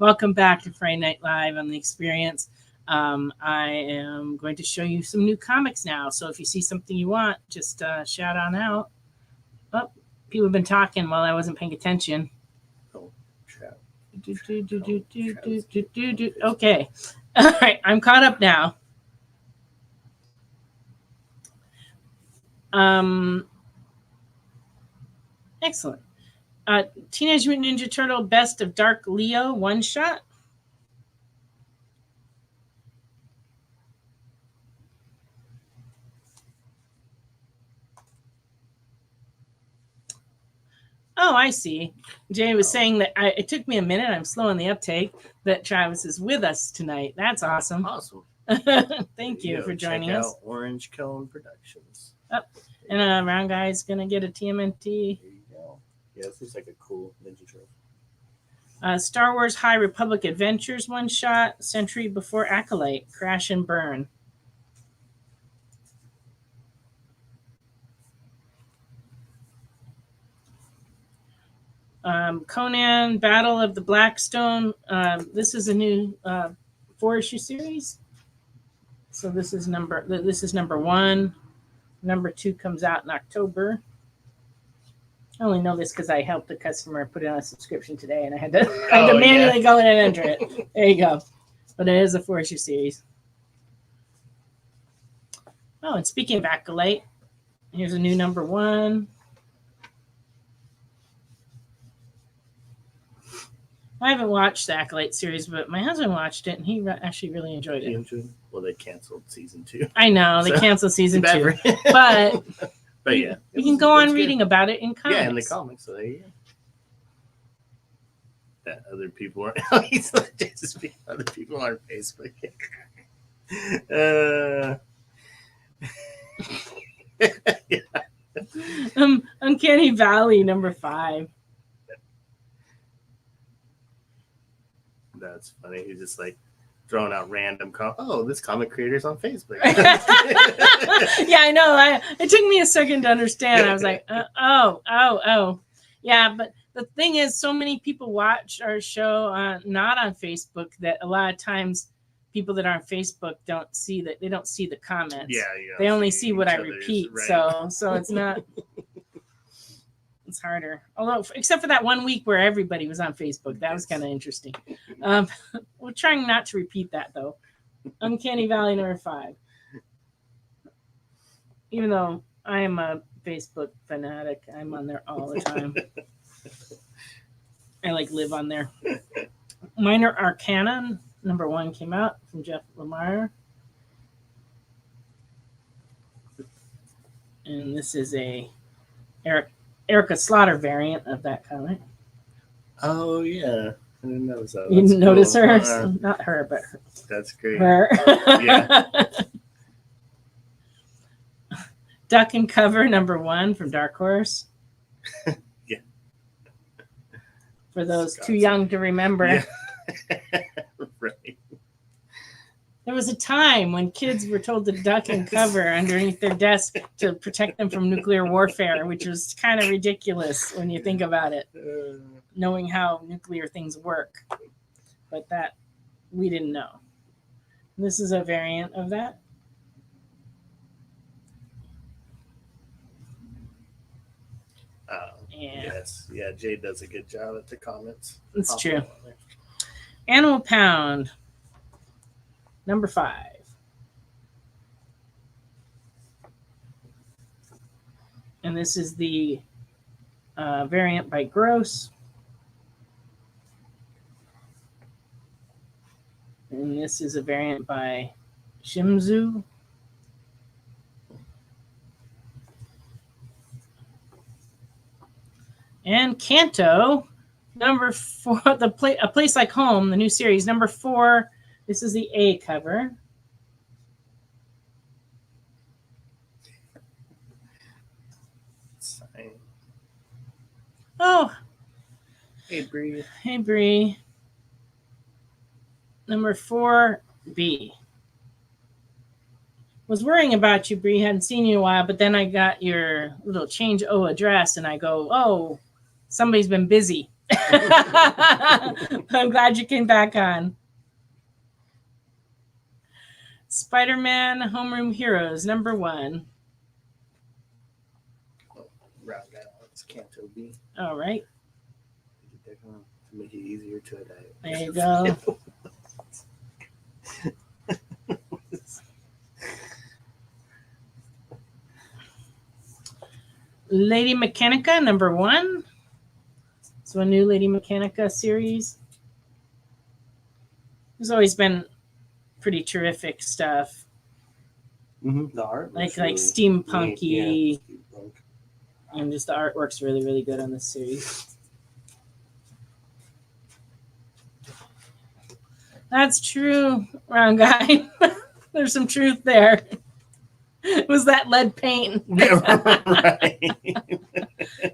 Welcome back to Friday Night Live on The Experience. I am going to show you some new comics now. So if you see something you want, just shout on out. Oh, people have been talking while I wasn't paying attention. Oh, chat. Okay. All right. I'm caught up now. Excellent. Teenage Mutant Ninja Turtle Best of Dark Leo one shot. Oh, I see. Jay was saying that it took me a minute. I'm slow on the uptake. That Travis is with us tonight. That's awesome. Awesome. Thank you for joining us. Orange Cone Productions. Oh, and Round Guy's gonna get a TMNT. There you go. Yeah, this looks like a cool Ninja Turtle. Star Wars High Republic Adventures one shot. Century Before Acolyte. Crash and Burn. Conan Battle of the Blackstone. This is a new 4-issue series. So this is number one. Number 2 comes out in October. I only know this because I helped a customer put it on a subscription today, and I had to manually go in and enter it. There you go. But it is a 4-issue series. Oh, and speaking of Acolyte, here's a new number 1. I haven't watched the Acolyte series, but my husband watched it, and he actually really enjoyed it. Well, they canceled season 2. I know, they canceled season 2. But yeah. You can go on reading about it in comics. Yeah, in the comics. So there you go. That other people aren't. Other people aren't Facebook. Yeah. Uncanny Valley number 5. That's funny. He's just like throwing out random this comic creator's on Facebook. Yeah, I know. It took me a second to understand. I was like, oh. Yeah, but the thing is, so many people watch our show not on Facebook that a lot of times people that are on Facebook don't see that. They don't see the comments. Yeah. They only see what I repeat. Right. So it's not. It's harder. Although, except for that 1 week where everybody was on Facebook. That was kind of interesting. We're trying not to repeat that, though. Uncanny Valley number 5. Even though I am a Facebook fanatic, I'm on there all the time. I live on there. Minor Arcana number 1 came out from Jeff Lemire. And this is a Eric Erica Slaughter variant of that comic. Oh yeah, I didn't notice that. You didn't notice cool. her? Not her, but her. That's great. Her. Yeah. Duck and Cover #1 from Dark Horse. Yeah. For those too young to remember. Yeah. Right. There was a time when kids were told to duck and cover underneath their desk to protect them from nuclear warfare, which was kind of ridiculous when you think about it, knowing how nuclear things work. But that we didn't know. This is a variant of that. Yeah. Yes. Yeah, Jade does a good job at the comments. It's true. Animal Pound, #5. And this is the variant by Gross. And this is a variant by Shimzu. And Kanto, #4, A Place Like Home, the new series, #4. This is the A cover. Oh. Hey, Bree. Hey, Bree. #4, B. Was worrying about you, Bree. Hadn't seen you in a while, but then I got your little change address, and I go, oh, somebody's been busy. I'm glad you came back on. Spider-Man Homeroom Heroes, #1. Round out. It's Kanto B. All right. To make it easier to edit. There you go. Lady Mechanica, #1. So a new Lady Mechanica series. There's always been pretty terrific stuff. Mm-hmm. The art, like really steampunky, steampunk. And just the artwork's really, really good on this series. That's true, Round Guy. There's some truth there. Was that lead paint? Right.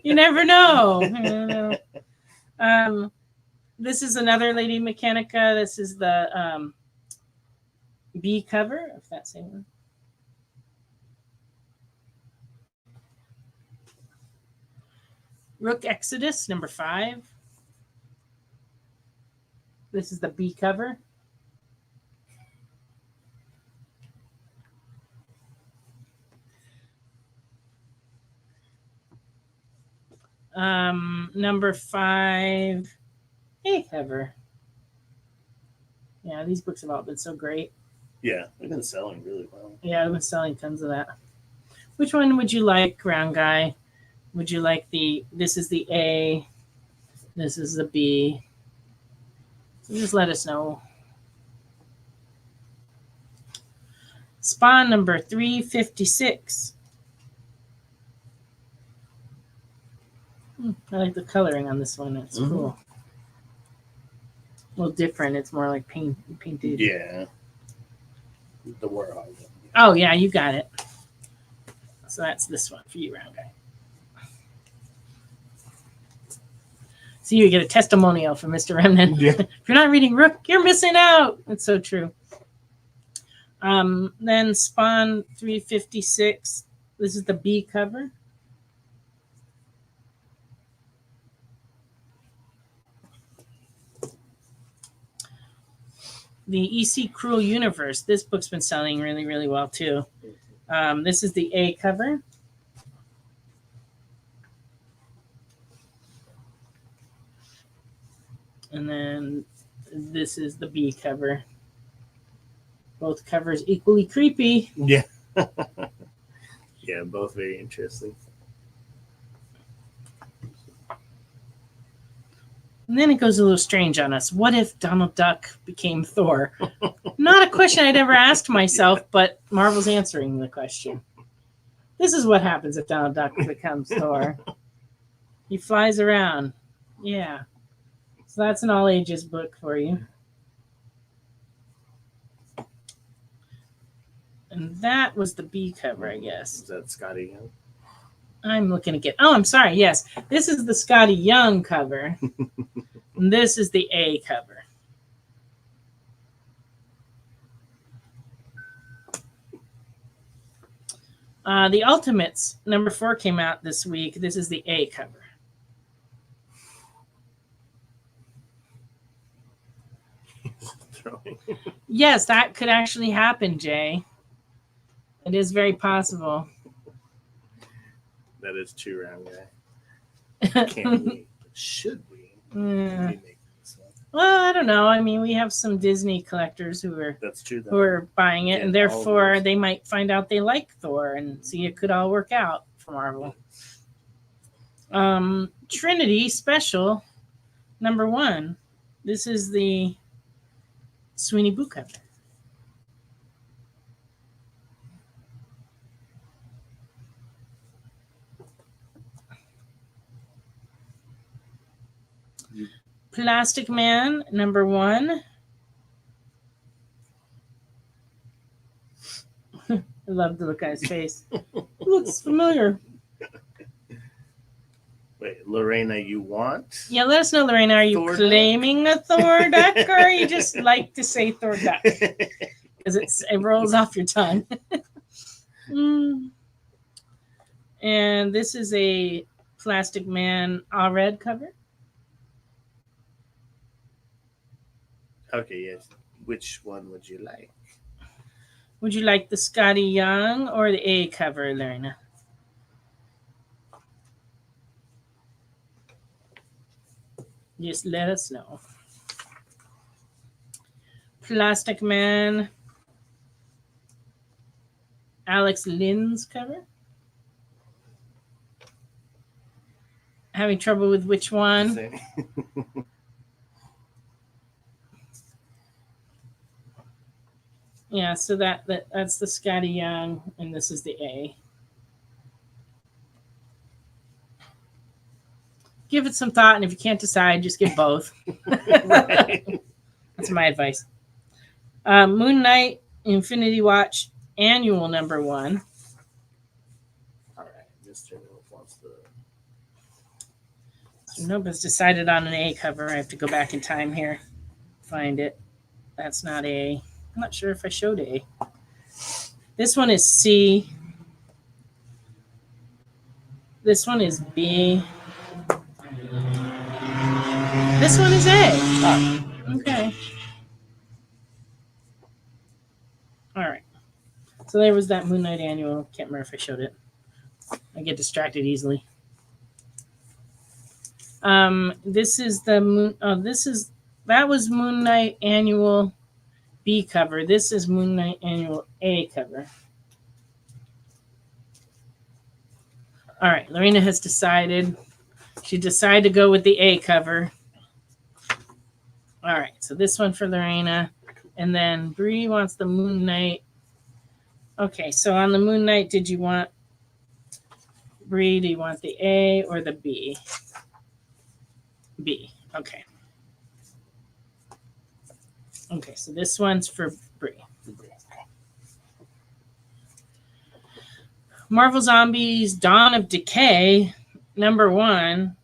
You never know. This is another Lady Mechanica. This is the B cover, if that's the one. Rook Exodus, #5. This is the B cover. #5, A cover. Yeah, these books have all been so great. Yeah, they've been selling really well. Yeah, I've been selling tons of that. Which one would you like, Round Guy? Would you like this is the A, this is the B. So just let us know. Spawn #356. I like the coloring on this one. It's cool. A little different. It's more like painted. Yeah. The Warhol. Oh, yeah, you got it. So that's this one for you, Round Guy. So you get a testimonial from Mr. Remnant. Yeah. If you're not reading Rook, you're missing out. It's so true. Then Spawn 356. This is the B cover. The EC Cruel Universe. This book's been selling really, really well, too. This is the A cover. And then this is the B cover. Both covers equally creepy. Yeah. Yeah, both very interesting. And then it goes a little strange on us. What if Donald Duck became Thor? Not a question I'd ever asked myself, but Marvel's answering the question. This is what happens if Donald Duck becomes Thor. He flies around. Yeah. So that's an all ages book for you. And that was the B cover, I guess. Is that Scotty Young? I'm looking again. Oh, I'm sorry. Yes. This is the Scotty Young cover. And this is the A cover. The Ultimates number 4 came out this week. This is the A cover. Yes, that could actually happen, Jay. It is very possible. That is true, round guy. Can we? Should we? Well, I don't know. I mean, we have some Disney collectors who are who are buying it, and therefore they might find out they like Thor and see it could all work out for Marvel. Trinity Special number 1. This is the Sweeney Boo cover. Plastic Man number 1. I love the look on his face. Looks familiar. Wait, Lorena, you want? Yeah, let us know, Lorena. Are you Thor claiming a Thor duck, or you just like to say Thor duck? Because it rolls off your tongue. And this is a Plastic Man all red cover. Okay, yes. Which one would you like? Would you like the Scotty Young or the A cover, Lorena? Just let us know. Plastic Man. Alex Lynn's cover. Having trouble with which one? Yeah, so that's the Scotty Young, and this is the A. Give it some thought, and if you can't decide, just get both. Right. That's my advice. Moon Knight Infinity Watch Annual number 1. All right, Mr. Nope wants the... So Nope has decided on an A cover. I have to go back in time here, find it. That's not A. I'm not sure if I showed A. This one is C. This one is B. This one is A. Oh, okay. All right. So there was that Moon Knight Annual. Can't remember if I showed it. I get distracted easily. This is the Moon. Oh, that was Moon Knight Annual B cover. This is Moon Knight Annual A cover. All right, Lorena has decided. She decided to go with the A cover. All right, so this one for Lorena. And then Bree wants the Moon Knight. Okay, so on the Moon Knight, did you want, Bree, do you want the A or the B? B, okay. Okay, so this one's for Bree. Marvel Zombies Dawn of Decay, number 1.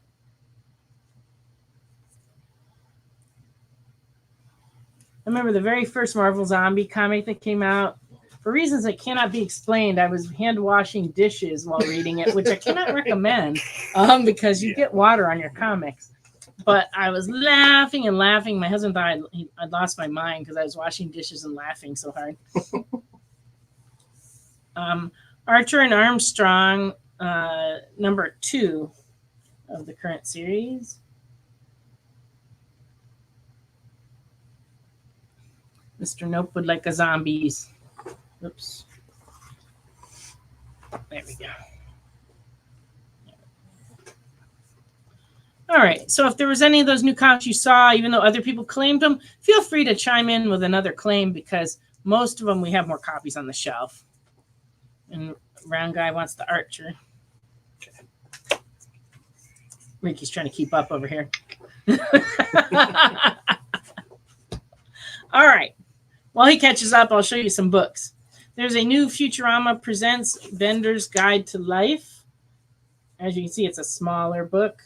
I remember the very first Marvel Zombie comic that came out. For reasons that cannot be explained, I was hand washing dishes while reading it, which I cannot recommend because you get water on your comics. But I was laughing and laughing. My husband thought I'd lost my mind because I was washing dishes and laughing so hard. Archer and Armstrong, number 2 of the current series. Mr. Nope would like a zombies. Oops. There we go. All right. So if there was any of those new comics you saw, even though other people claimed them, feel free to chime in with another claim because most of them we have more copies on the shelf. And Round Guy wants the Archer. Okay. Ricky's trying to keep up over here. All right. While he catches up, I'll show you some books. There's a new Futurama Presents Bender's Guide to Life. As you can see, it's a smaller book,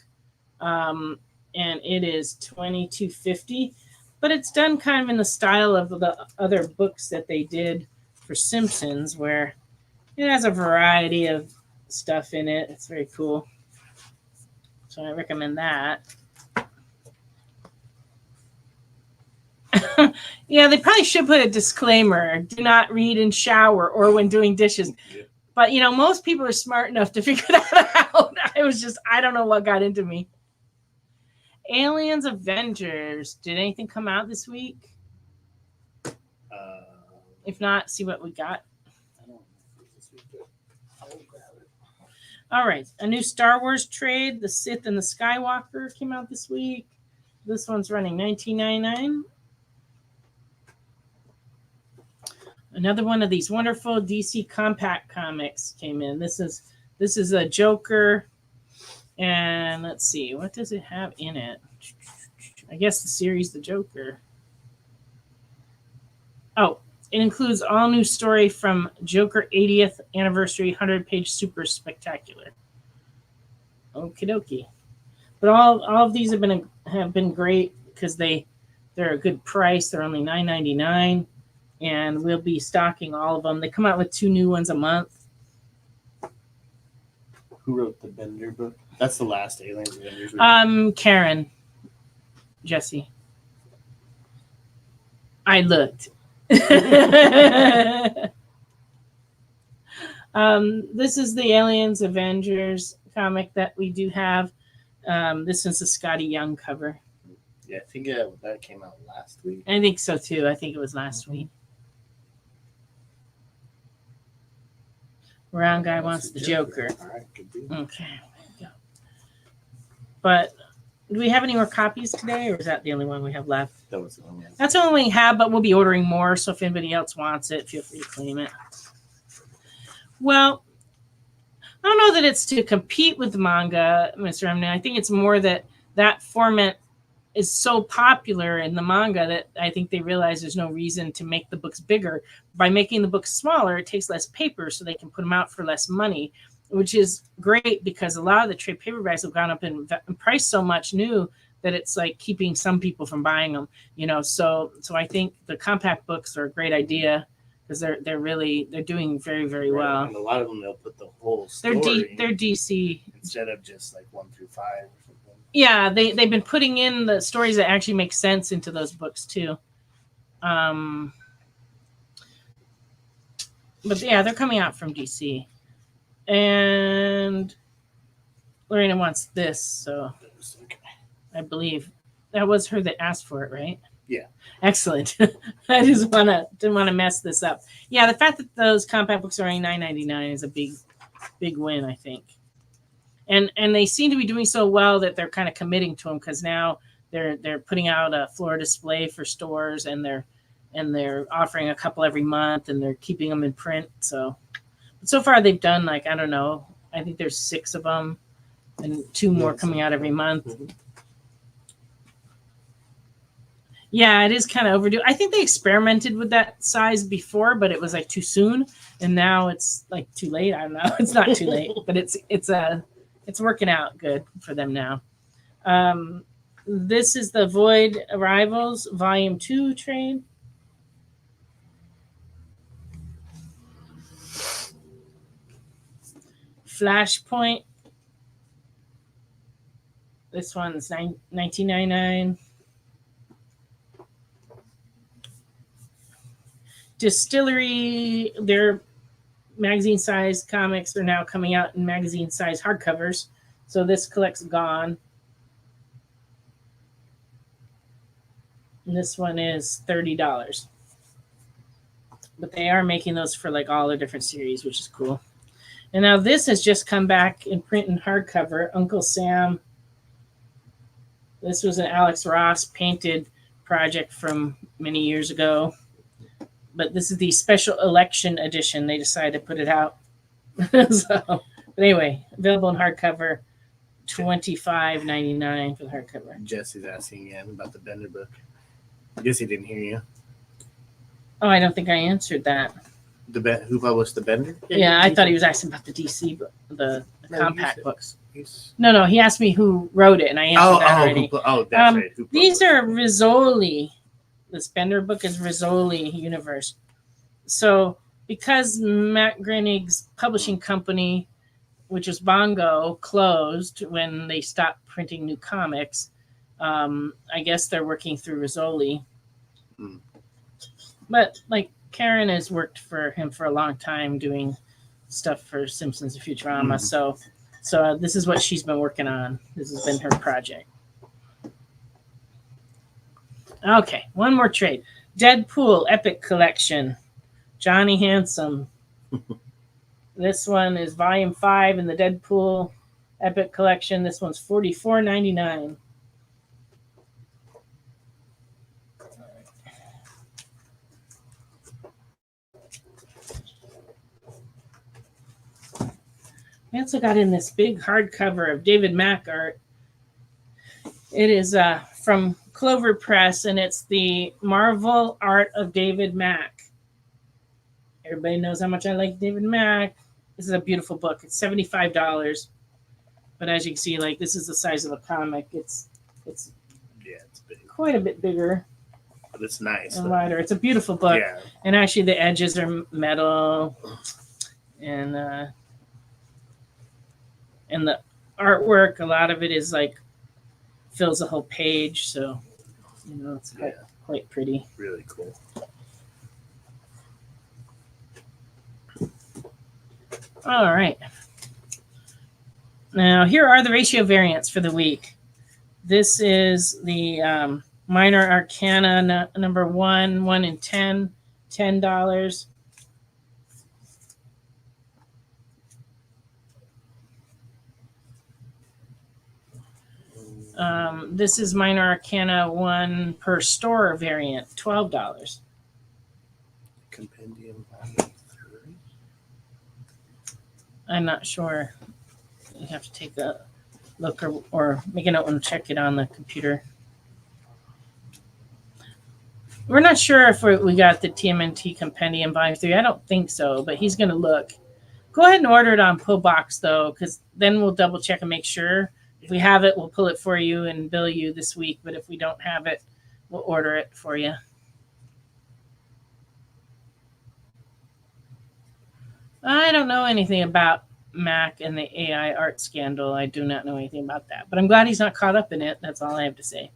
and it is $22.50. But it's done kind of in the style of the other books that they did for Simpsons, where it has a variety of stuff in it. It's very cool. So I recommend that. Yeah, they probably should put a disclaimer. Do not read in shower or when doing dishes. But, most people are smart enough to figure that out. I don't know what got into me. Aliens Avengers. Did anything come out this week? If not, see what we got. I don't know this week, but I'll grab it. All right. A new Star Wars trade, The Sith and the Skywalker, came out this week. This one's running $19.99. Another one of these wonderful DC compact comics came in. This is a Joker, and let's see, what does it have in it? I guess the series The Joker. Oh, it includes all new story from Joker 80th anniversary 100-page super spectacular. Okie dokie. But all of these have been great because they're a good price. They're only $9.99. And we'll be stocking all of them. They come out with 2 new ones a month. Who wrote the Bender book? That's the last Aliens Avengers. Karen. Jesse. I looked. This is the Aliens Avengers comic that we do have. This is the Scotty Young cover. Yeah, I think that came out last week. I think so too. I think it was last week. Round guy wants the Joker. All right, good deal. Okay, there you go. But do we have any more copies today, or is that the only one we have left? That was the only one. That's the only we have, but we'll be ordering more. So if anybody else wants it, feel free to claim it. Well, I don't know that it's to compete with the manga, Mr. Emney. I think it's more that format is so popular in the manga that I think they realize there's no reason to make the books bigger. By making the books smaller, it takes less paper, so they can put them out for less money, which is great because a lot of the trade paperbacks have gone up in price so much new that it's like keeping some people from buying them. So I think the compact books are a great idea because they're doing very, very well. And a lot of them they'll put the whole story. They're DC instead of just like 1 through 5 or something. Yeah, they've been putting in the stories that actually make sense into those books too. But yeah, they're coming out from DC. And Lorena wants this, so I believe that was her that asked for it, right? Yeah. Excellent. I just didn't want to mess this up. Yeah, the fact that those compact books are only $9.99 is a big win, I think. And they seem to be doing so well that they're kind of committing to them because now they're putting out a floor display for stores and they're offering a couple every month and they're keeping them in print. So far they've done I don't know, I think there's 6 of them and 2 more coming out every month. Yeah, it is kind of overdue. I think they experimented with that size before, but it was too soon, and now it's too late. I don't know. It's not too late, but it's working out good for them now. This is the Void Arrivals Volume 2 trade. Flashpoint. This one's $19.99. Distillery, their magazine-sized comics are now coming out in magazine-sized hardcovers. So this collects Gone. And this one is $30. But they are making those for all the different series, which is cool. And now this has just come back in print and hardcover. Uncle Sam. This was an Alex Ross painted project from many years ago. But this is the special election edition. They decided to put it out. But anyway, available in hardcover. $25.99 for the hardcover. Jesse's asking again about the Bender book. I guess he didn't hear you. Oh, I don't think I answered that. Who published the Bender? Yeah, I thought he was asking about the DC book, the compact books. He's... No, he asked me who wrote it, and I answered that already. That's right. These are Rizzoli. This Bender book is Rizzoli Universe. So because Matt Groening's publishing company, which was Bongo, closed when they stopped printing new comics, I guess they're working through Rizzoli. Mm. But like Karen has worked for him for a long time doing stuff for Simpsons and Futurama. So this is what she's been working on. This has been her project. Okay, one more trade. Deadpool Epic Collection. Johnny Handsome. This one is Volume 5 in the Deadpool Epic Collection. This one's $44.99. We also got in this big hardcover of David Mack art. It is from Clover Press, and it's the Marvel art of David Mack. Everybody knows how much I like David Mack. This is a beautiful book. It's $75. But as you can see, like, this is the size of a comic. It's big. Quite a bit bigger. But it's nice. And wider. It's a beautiful book. Yeah. And actually the edges are metal. And the artwork, a lot of it is like fills the whole page. So, it's quite pretty. Really cool. All right. Now, here are the ratio variants for the week. This is the Minor Arcana number 1, 1 in 10, $10. This is Minor Arcana 1 per store variant, $12. Compendium. I'm not sure. You have to take a look or make a note and check it on the computer. We're not sure if we got the TMNT Compendium Volume 3. I don't think so, but he's going to look. Go ahead and order it on PillBox, though, because then we'll double check and make sure. If we have it, we'll pull it for you and bill you this week. But if we don't have it, we'll order it for you. I don't know anything about Mac and the AI art scandal. I do not know anything about that. But I'm glad he's not caught up in it. That's all I have to say.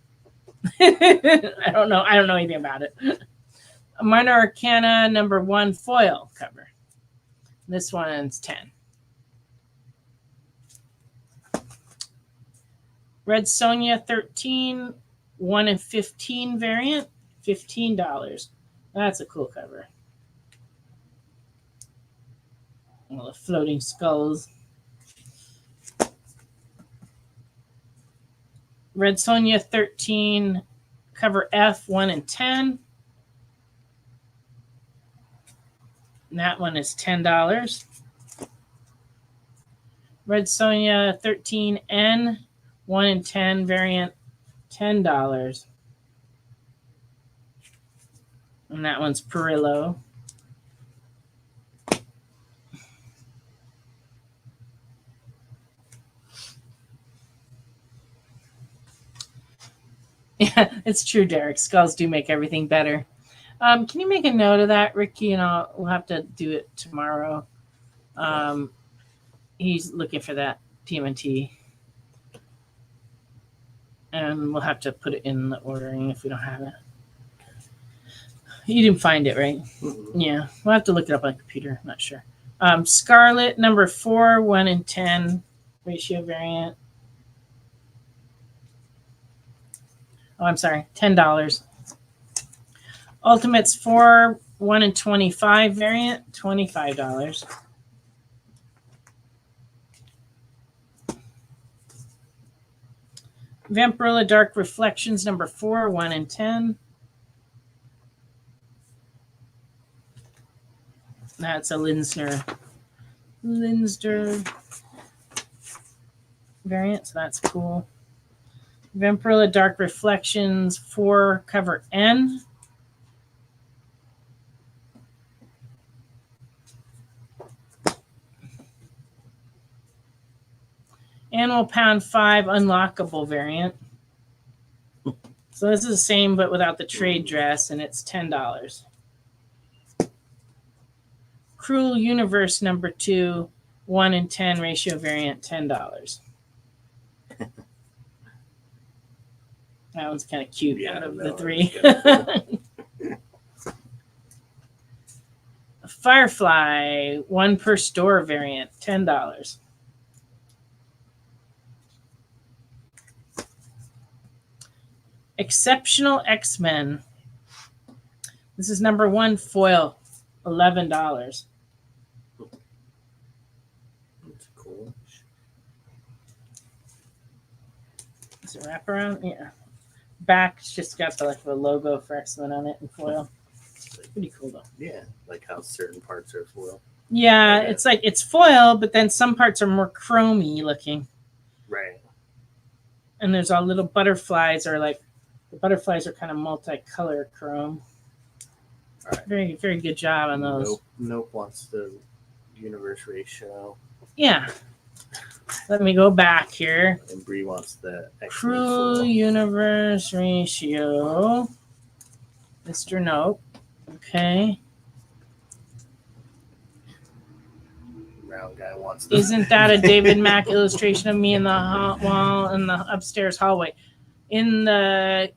I don't know anything about it. Minor Arcana number 1 foil cover. This one's 10. Red Sonja 13, 1 in 15 variant, $15. That's a cool cover. All the floating skulls. Red Sonja 13, cover F, 1 in 10. And that one is $10. Red Sonja 13N, 1 in 10 variant, $10. And that one's Perillo. Yeah, it's true, Derek. Skulls do make everything better. Can you make a note of that, Ricky? And we'll have to do it tomorrow. He's looking for that TMNT. And we'll have to put it in the ordering if we don't have it. You didn't find it, right? Mm-hmm. Yeah, we'll have to look it up on the computer. I'm not sure. Scarlet number 4, 1 in 10 ratio variant. Oh, I'm sorry, $10. Ultimates 4, 1 in 25 variant, $25. Vampirilla Dark Reflections number 4, 1 in 10. That's a Linsner. variant, so that's cool. Vampirilla Dark Reflections 4 cover N. Animal Pound 5 unlockable variant. So this is the same but without the trade dress, and it's $10. Cruel Universe number 2, 1 in 10 ratio variant, $10. That one's kind of cute out of the three. Firefly, 1 per store variant, $10. Exceptional X-Men. This is number 1 foil, $11. That's cool. Is it wraparound? Yeah. Back's just got the like a logo for X-Men on it in foil. Pretty cool though. Yeah, like how certain parts are foil. Yeah, it's like it's foil, but then some parts are more chromey looking. Right. And there's all little butterflies, or like the butterflies are kind of multicolor chrome. All right. Very, very good job on those. Nope wants the universe ratio. Yeah. Let me go back here. And Bree wants the Cruel Universe ratio. Mr. Nope. Okay. Round guy wants the... Isn't that a David Mack illustration of me in the wall in the upstairs hallway? In the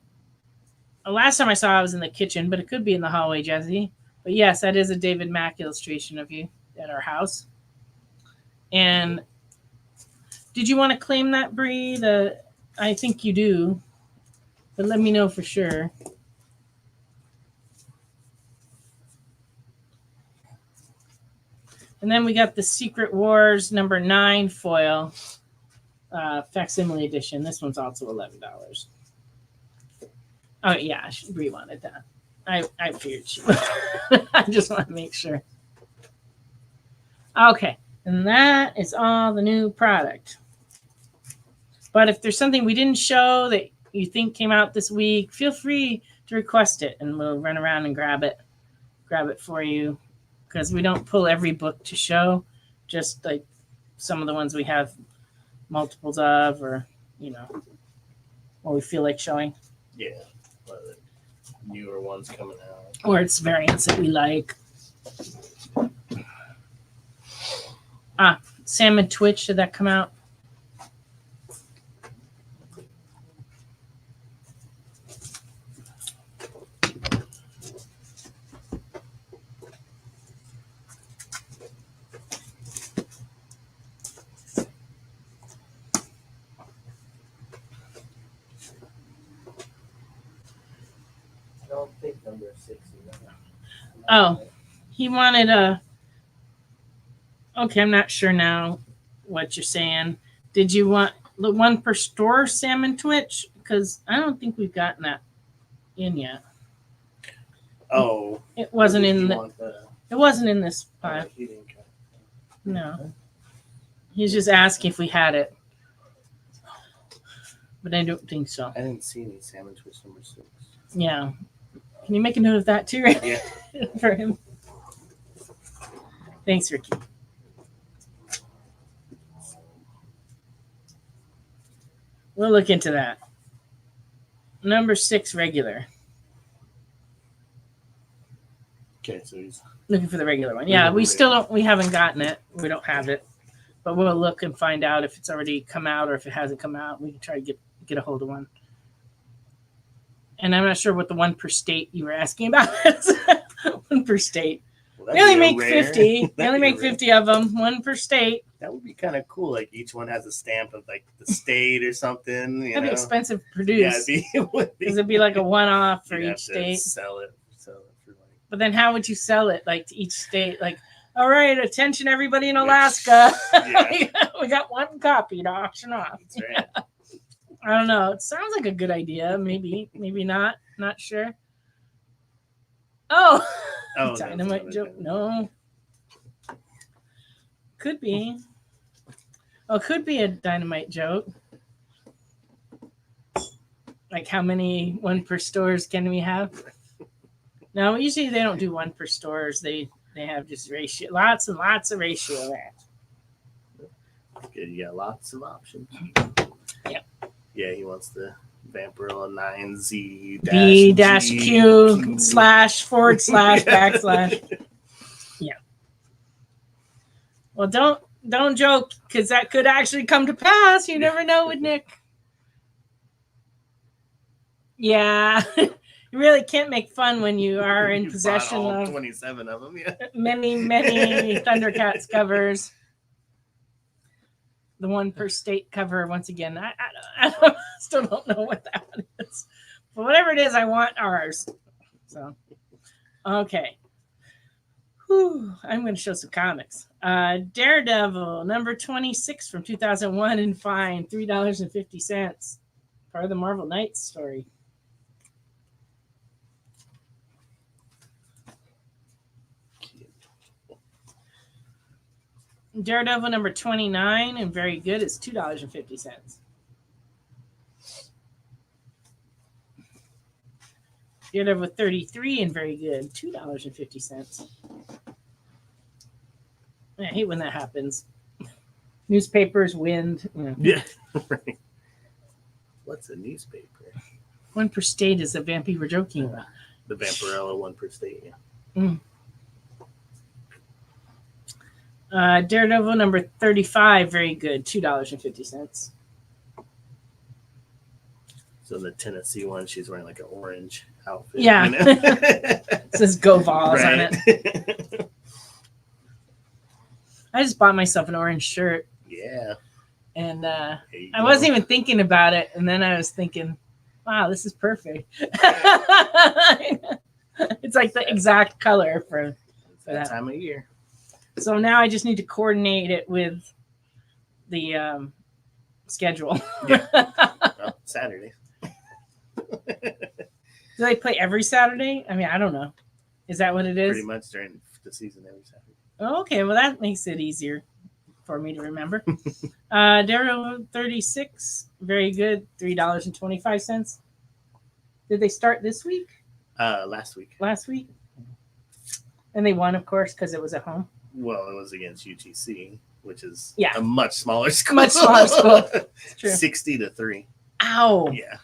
last time I saw, I was in the kitchen, but it could be in the hallway, Jesse. But yes, that is a David Mack illustration of you at our house. And did you want to claim that, Bree? I think you do, but let me know for sure. And then we got the Secret Wars number 9 foil facsimile edition. This one's also $11. Oh yeah, Bree wanted that. I figured she would. I just want to make sure. Okay, and that is all the new product. But if there's something we didn't show that you think came out this week, feel free to request it, and we'll run around and grab it for you. Because we don't pull every book to show, just like some of the ones we have multiples of, or what we feel like showing. Yeah, the newer ones coming out, or it's variants that we like. Salmon Twitch, did that come out? I don't think number 6 is Oh, he wanted a... Okay, I'm not sure now what you're saying. Did you want the 1 per store Salmon Twitch? Because I don't think we've gotten that in yet. Oh. It wasn't in it wasn't in this file. He didn't cut. No. He's just asking if we had it. But I don't think so. I didn't see any Salmon Twitch number 6. Yeah. Can you make a note of that too, right? Yeah. For him. Thanks, Ricky. We'll look into that. Number 6 regular. Okay, so he's Looking for the regular one. Yeah, we haven't gotten it. We don't have it. But we'll look and find out if it's already come out or if it hasn't come out. We can try to get a hold of one. And I'm not sure what the 1 per state you were asking about is. 1 per state. Well, they only make 50. They only make 50 of them. 1 per state. That would be kind of cool. Like each one has a stamp of like the state or something. That'd be expensive to produce. Yeah, it would be. Because it'd be like a one-off for You'd each have to state. Sell it for like. But then how would you sell it? Like to each state? Like, all right, attention everybody in Alaska. Yeah. we got 1 copy to auction off. That's right. I don't know. It sounds like a good idea. Maybe not. Not sure. Oh, Dynamite joke. No. Could be. Well, it could be a Dynamite joke. Like, how many 1 per stores can we have? No, usually they don't do 1 per stores. They have just ratio, lots and lots of ratio there. Good, you got lots of options. Yep. Yeah, he wants the Vampirella 9Z B-Q / / backslash. Yeah. Well, don't joke, because that could actually come to pass. You never know with Nick. Yeah. You really can't make fun when you are in possession of 27 of them. Yeah. many Thundercats covers. The 1 per state cover, once again. I still don't know what that one is. But whatever it is, I want ours. So, okay. Whew, I'm going to show some comics. Daredevil, number 26 from 2001 and fine, $3.50. Part of the Marvel Knights story. Daredevil number 29 and very good is $2.50. Daredevil 33 and very good, $2.50. I hate when that happens. Newspapers, wind. Yeah. Right. What's a newspaper? 1 per state is the vamp we were joking about. The Vampirella 1 per state, yeah. Mm. Daredevil number 35, very good, $2.50. So the Tennessee one, she's wearing like an orange outfit. Yeah. You know? It says Go Vols on it. I just bought myself an orange shirt. Yeah. And I wasn't even thinking about it. And then I was thinking, wow, this is perfect. It's like the exact color for that time of year. So now I just need to coordinate it with the schedule. Yeah. Well, Saturday. Do they play every Saturday? I mean, I don't know. Is that what it is? Pretty much during the season every Saturday. Oh, okay, well, that makes it easier for me to remember. Daredevil 36, very good, $3.25. Did they start this week? Last week. Last week? And they won, of course, because it was at home. Well, it was against UTC, which is a much smaller school. Much smaller school. It's true. 60-3. Ow. Yeah.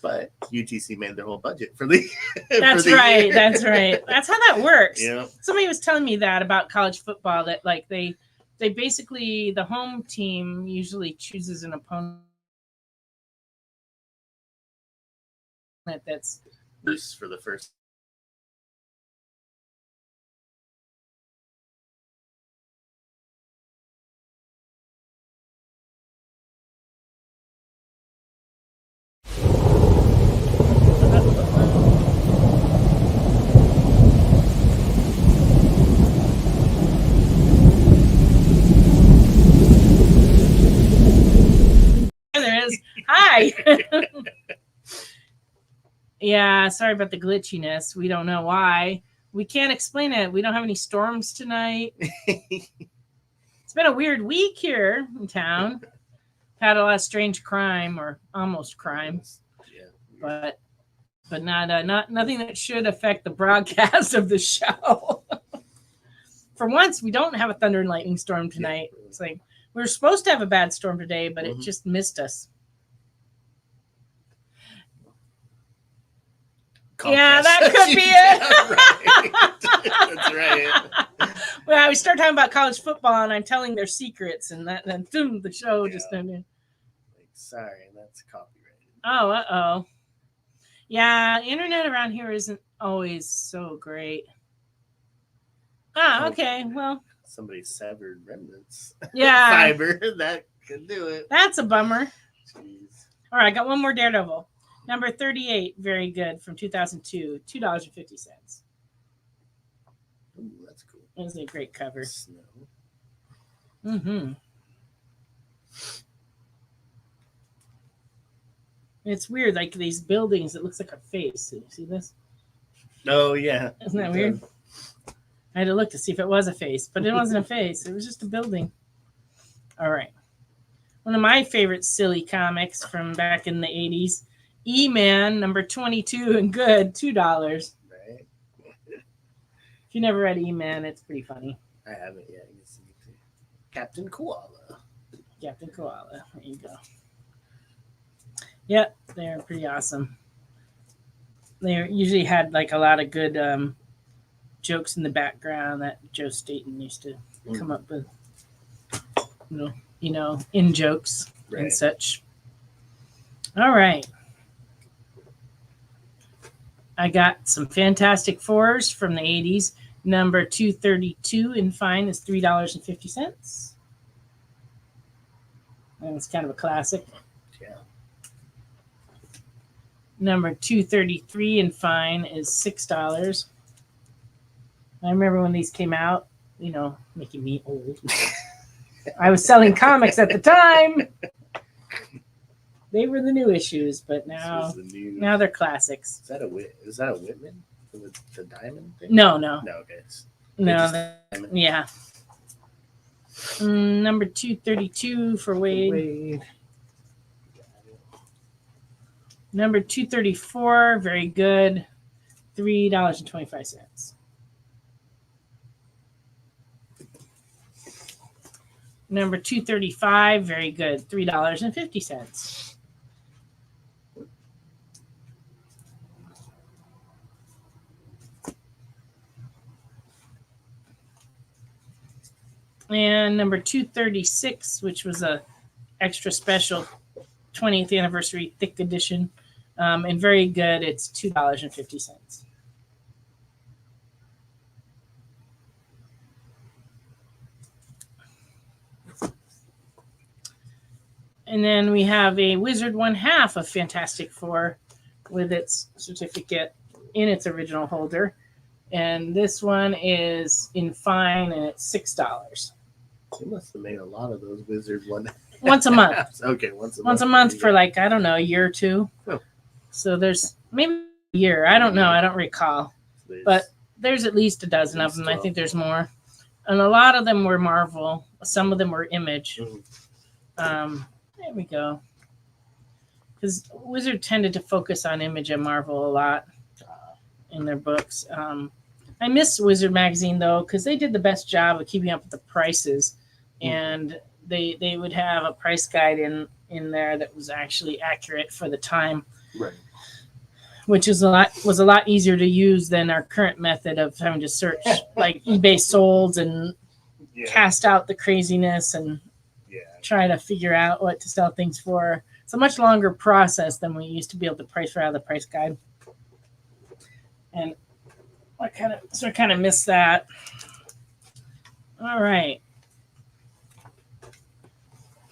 But UTC made their whole budget for the That's right. That's right. That's how that works. Yeah. Somebody was telling me that about college football, that like they basically, the home team usually chooses an opponent that's loose for the first. There is. Hi. Yeah, sorry about the glitchiness. We don't know why. We can't explain it. We don't have any storms tonight. It's been a weird week here in town. Had a lot of strange crime, or almost crime. Yeah. But not nothing that should affect the broadcast of the show. For once, we don't have a thunder and lightning storm tonight. Yeah. It's like we were supposed to have a bad storm today, but it just missed us. Yeah, that could be it. That's right. Well, we start talking about college football, and I'm telling their secrets, and then boom, the show just ended. Like, sorry, that's copyrighted. Oh, uh-oh. Yeah, internet around here isn't always so great. Ah, okay, well. Somebody severed remnants. Yeah. Fiber, that could do it. That's a bummer. Jeez. All right, I got one more Daredevil. Number 38, very good, from 2002, $2.50. Ooh, that's cool. That's a great cover. Snow. Mm-hmm. It's weird, like these buildings, it looks like a face. You see this? Oh, yeah. Isn't that weird? I had to look to see if it was a face, but it wasn't a face. It was just a building. All right. one of my favorite silly comics from back in the 80s. E-Man, number 22 and good, $2. Right. If you never read E-Man, it's pretty funny. I haven't yet. You see it too. Captain Koala. Captain Koala. There you go. Yep, they're pretty awesome. They usually had like a lot of good jokes in the background that Joe Staten used to come up with. In jokes and such. All right. I got some Fantastic Fours from the 80s. Number 232 in fine is $3.50. And it's kind of a classic. Yeah. Number 233 in fine is $6. I remember when these came out, making me old. I was selling comics at the time. They were the new issues, but now they're classics. Is that a Whitman? The diamond thing? No. No, okay. Yeah. Number 232 for Wade. Number 234, very good, $3.25. Number 235, very good, $3.50. And number 236, which was a extra special 20th anniversary thick edition, and very good, it's $2.50. And then we have a Wizard 1/2 of Fantastic Four with its certificate in its original holder. And this one is in fine, and it's $6. You must have made a lot of those Wizard once a month. Okay, once a month for like, I don't know, a year or two. Oh. So there's maybe a year. I don't know. I don't recall. But there's at least a dozen of them. 12. I think there's more. And a lot of them were Marvel. Some of them were Image. There we go. Because Wizard tended to focus on Image and Marvel a lot in their books. I miss Wizard magazine though, because they did the best job of keeping up with the prices, and they would have a price guide in there that was actually accurate for the time, right? Which was a lot easier to use than our current method of having to search like eBay solds and cast out the craziness and try to figure out what to sell things for. It's a much longer process than we used to be able to price right out of the price guide. And I kind of miss that. All right.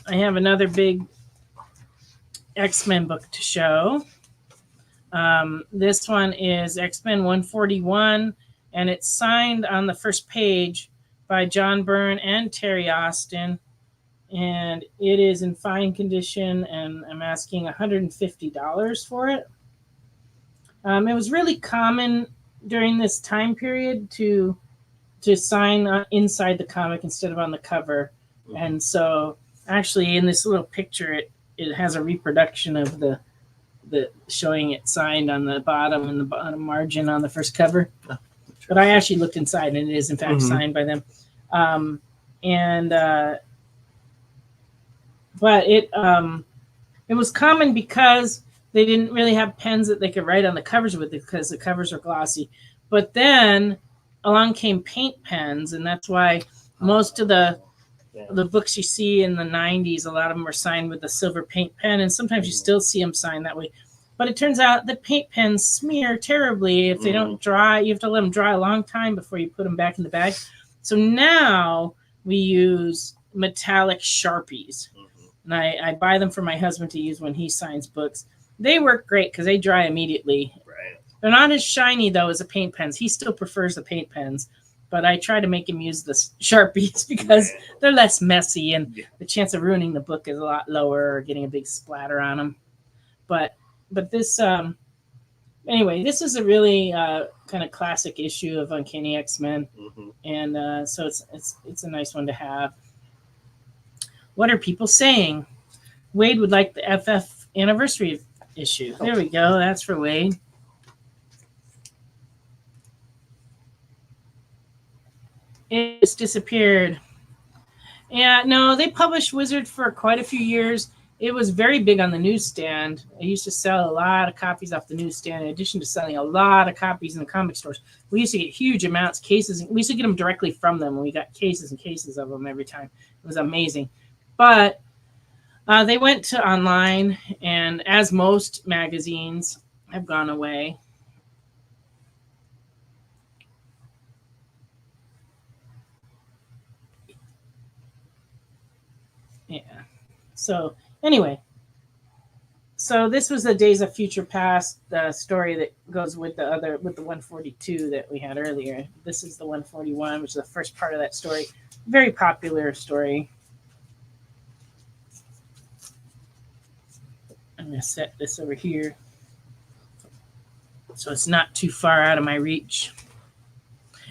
I have another big X-Men book to show. This one is X-Men 141, and it's signed on the first page by John Byrne and Terry Austin. And it is in fine condition, and I'm asking $150 for it. It was really common during this time period to sign inside the comic instead of on the cover. And so actually in this little picture, it has a reproduction of the showing it signed on the bottom and the bottom margin on the first cover. But I actually looked inside, and it is in fact signed by them. But it was common because they didn't really have pens that they could write on the covers with, because the covers are glossy. But then along came paint pens, and that's why most of the books you see in the 90s, a lot of them were signed with a silver paint pen, and sometimes you still see them signed that way. But it turns out that paint pens smear terribly if they don't dry. You have to let them dry a long time before you put them back in the bag. So now we use metallic Sharpies. And I buy them for my husband to use when he signs books. They work great because they dry immediately. Right. They're not as shiny, though, as the paint pens. He still prefers the paint pens. But I try to make him use the Sharpies because they're less messy, and the chance of ruining the book is a lot lower or getting a big splatter on them. But this, anyway, this is a really kind of classic issue of Uncanny X-Men. And so it's a nice one to have. What are people saying? Wade would like the FF anniversary issue. There we go. That's for Wade. It just disappeared. Yeah, no, they published Wizard for quite a few years. It was very big on the newsstand. I used to sell a lot of copies off the newsstand in addition to selling a lot of copies in the comic stores. We used to get huge amounts, cases. We used to get them directly from them, and we got cases and cases of them every time. It was amazing. But they went to online, and as most magazines have gone away. Yeah. So anyway, so this was the Days of Future Past, the story that goes with the 142 that we had earlier. This is the 141, which is the first part of that story. Very popular story. I'm going to set this over here so it's not too far out of my reach.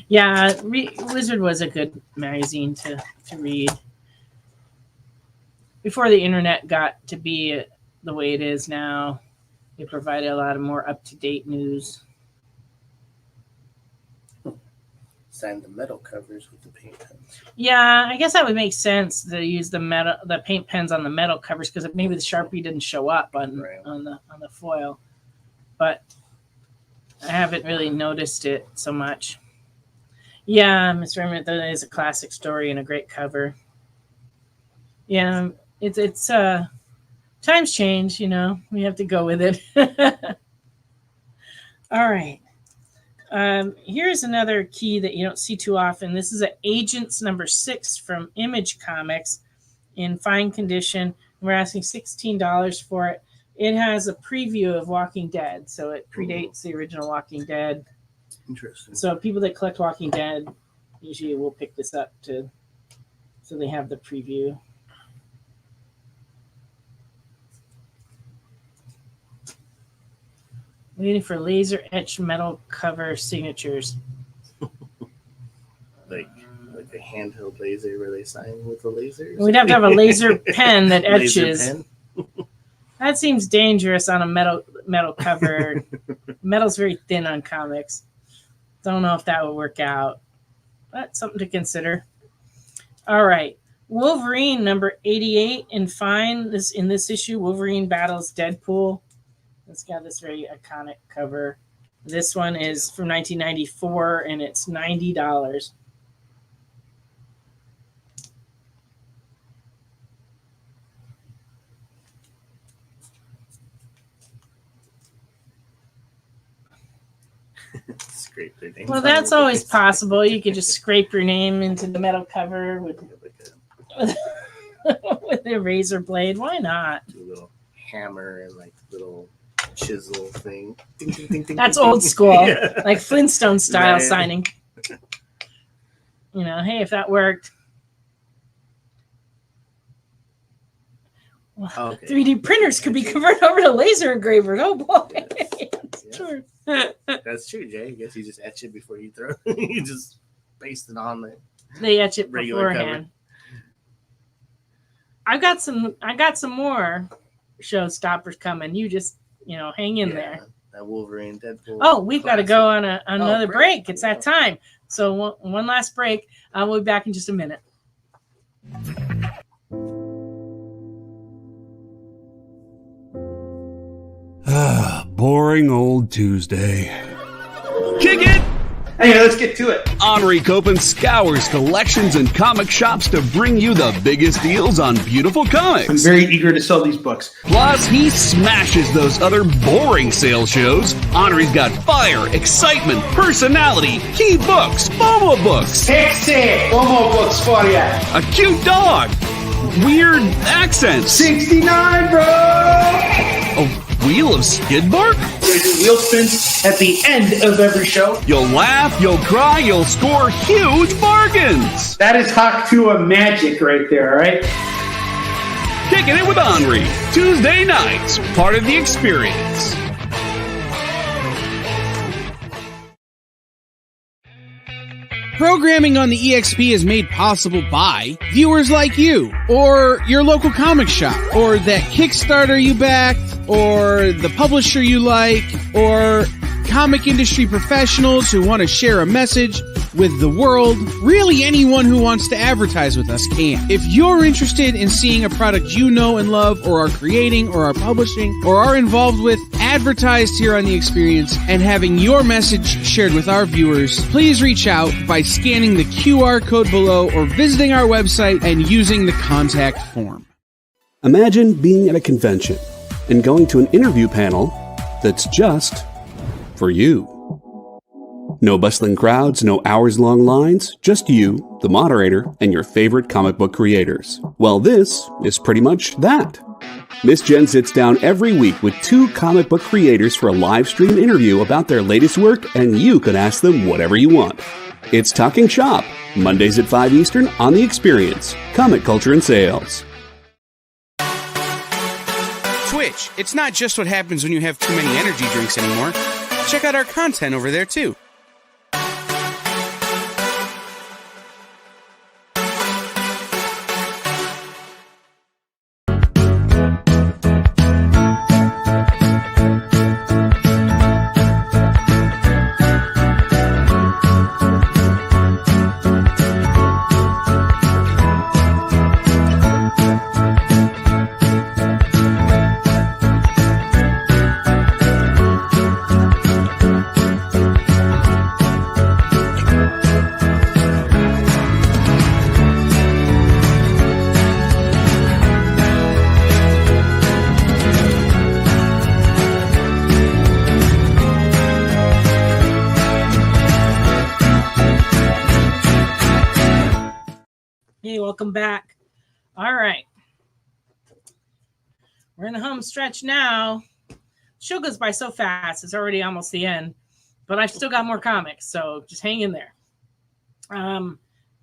Yeah, Wizard was a good magazine to read. Before the internet got to be the way it is now, it provided a lot of more up-to-date news. Sign the metal covers with the paint pens. Yeah, I guess that would make sense to use the paint pens on the metal covers because maybe the Sharpie didn't show up on the foil. But I haven't really noticed it so much. Yeah, Mr. Emmett, that is a classic story and a great cover. Yeah, it's times change, you know. We have to go with it. All right. Here's another key that you don't see too often. This is an Agents number 6 from Image Comics in fine condition. We're asking $16 for it. It has a preview of Walking Dead, so it predates the original Walking Dead. Interesting. So people that collect Walking Dead usually will pick this up so they have the preview. Waiting for laser etched metal cover signatures. like a handheld laser where they sign with the laser? We'd have to have a laser pen that etches. Laser pen? That seems dangerous on a metal cover. Metal's very thin on comics. Don't know if that would work out. But something to consider. All right. Wolverine number 88 in fine. In this issue, Wolverine battles Deadpool. It's got this very iconic cover. This one is from 1994, and it's $90. Scrape their name. Well, that's always possible. You could just scrape your name into the metal cover with a razor blade. Why not? Do a little hammer and like little chisel thing. Ding, ding, ding, ding, That's ding, old ding. school, Yeah. like Flintstone style Right. signing. You know, hey, if that worked. Well, Okay. 3D printers could be converted over to laser engravers. Oh boy. That's true. That's true, Jay. I guess you just etch it before you throw it. You just paste it on there. They etch it Regular beforehand. I got some more showstoppers coming. You just, hang in there. That Wolverine, Deadpool. Oh, we've got to go on another break. break. It's that time. So one last break. We'll be back in just a minute. Boring old Tuesday. Kick it! Hey, let's get to it. Henri Copen scours collections and comic shops to bring you the biggest deals on beautiful I'm comics. very eager to sell these books. Plus, he smashes those other boring sales shows. Henri's got fire, excitement, personality, key books, FOMO books, Pixie! Promo books for you. a cute dog, weird accents, 69, bro! a wheel of skid bark. There's a wheel spins at the end of every show. You'll laugh, you'll cry, you'll score huge bargains. That is Hawk 2 magic right there, all right? Kicking it with Henri. Tuesday nights, part of the experience. Programming on the EXP is made possible by viewers like you, or your local comic shop, or that Kickstarter you backed, or the publisher you like, or comic industry professionals who want to share a message with the world. Really, anyone who wants to advertise with us can. If you're interested in seeing a product you know and love, or are creating, or are publishing, or are involved with, advertised here on The Experience, and having your message shared with our viewers, please reach out by scanning the QR code below or visiting our website and using the contact form. Imagine being at a convention and going to an interview panel that's just for you. No bustling crowds, no hours-long lines, just you, the moderator, and your favorite comic book creators. Well, this is pretty much that. Miss Jen sits down every week with 2 comic book creators for a live stream interview about their latest work, and you can ask them whatever you want. It's Talking Shop, Mondays at 5 Eastern on The Experience, Comic Culture and Sales. Twitch, it's not just what happens when you have too many energy drinks anymore. Check out our content over there too. Hey, welcome back. All right. We're in the home stretch now. Show goes by so fast. It's already almost the end. But I've still got more comics, so just hang in there.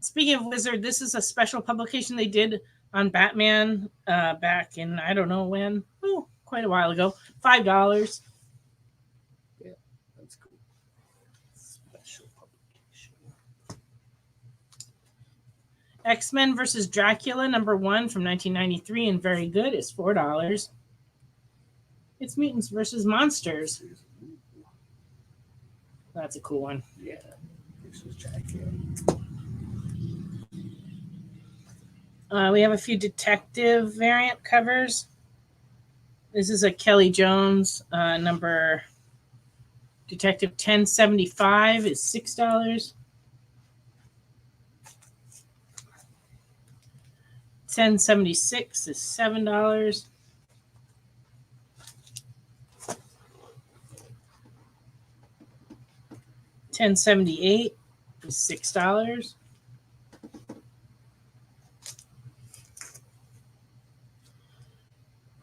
Speaking of Wizard, this is a special publication they did on Batman back in, I don't know when. Oh, quite a while ago. $5. Yeah, that's cool. Special publication. X-Men versus Dracula, #1 from 1993, and very good, is $4. It's Mutants versus Monsters. That's a cool one. Yeah. This was Dracula. We have a few detective variant covers. This is a Kelly Jones number. Detective 1075 is $6. 1076 is $7. 1078 is $6.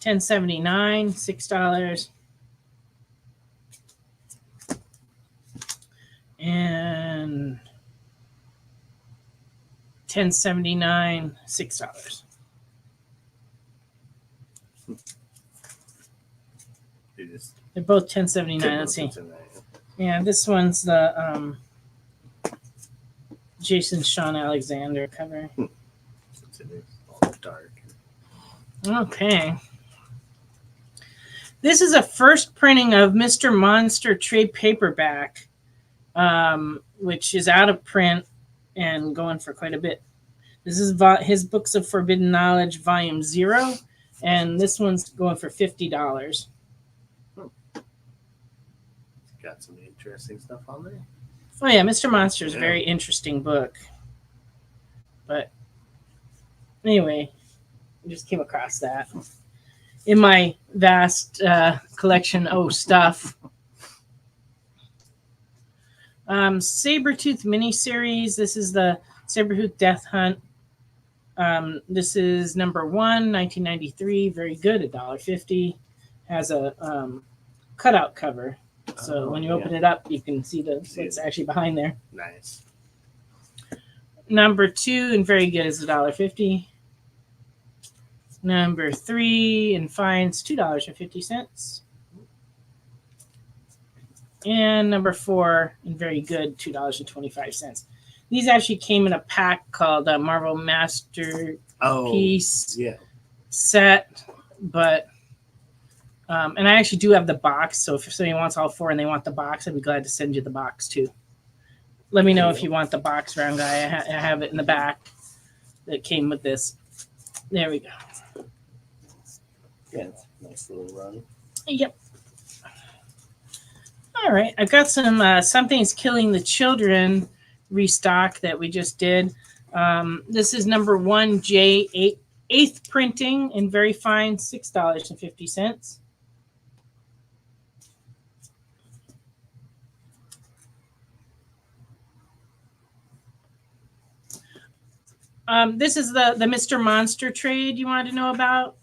1079, $6. And 1079, $6. They're both 1079. Let's see. Yeah, this one's the Jason Sean Alexander cover. It's all dark. Okay. This is a first printing of Mr. Monster trade paperback, which is out of print and going for quite a bit. This is his Books of Forbidden Knowledge, Volume 0, and this one's going for $50. Got some interesting stuff on there. Oh, yeah, Mr. Monster is a very interesting book. But anyway, I just came across that in my vast collection of stuff. Sabretooth miniseries. This is the Sabretooth Death Hunt. This is #1, 1993. Very good, $1.50. Has a cutout cover. So when you open it up, you can see what's actually behind there. Nice. #2 and very good is $1.50. #3 and fines $2.50. And #4 and very good $2.25. These actually came in a pack called Marvel Masterpiece set, but and I actually do have the box. So if somebody wants all 4 and they want the box, I'd be glad to send you the box too. Let me know if you want the box, round guy. I have it in the back that came with this. There we go. Yeah, nice little run. Yep. All right, I've got some Something's Killing the Children restock that we just did. This is number 1J, 8th printing in very fine, $6.50. This is the Mr. Monster trade you wanted to know about.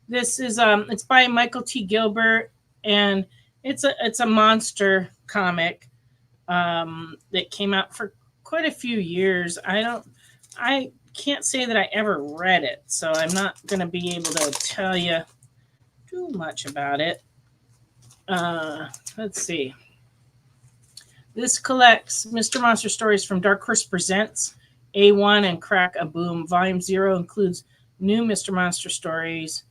This is it's by Michael T. Gilbert, and it's a monster comic that came out for quite a few years. I can't say that I ever read it, so I'm not going to be able to tell you too much about it. Let's see. This collects Mr. Monster stories from Dark Horse Presents, A1, and Crack a Boom. Volume 0 includes new Mr. Monster stories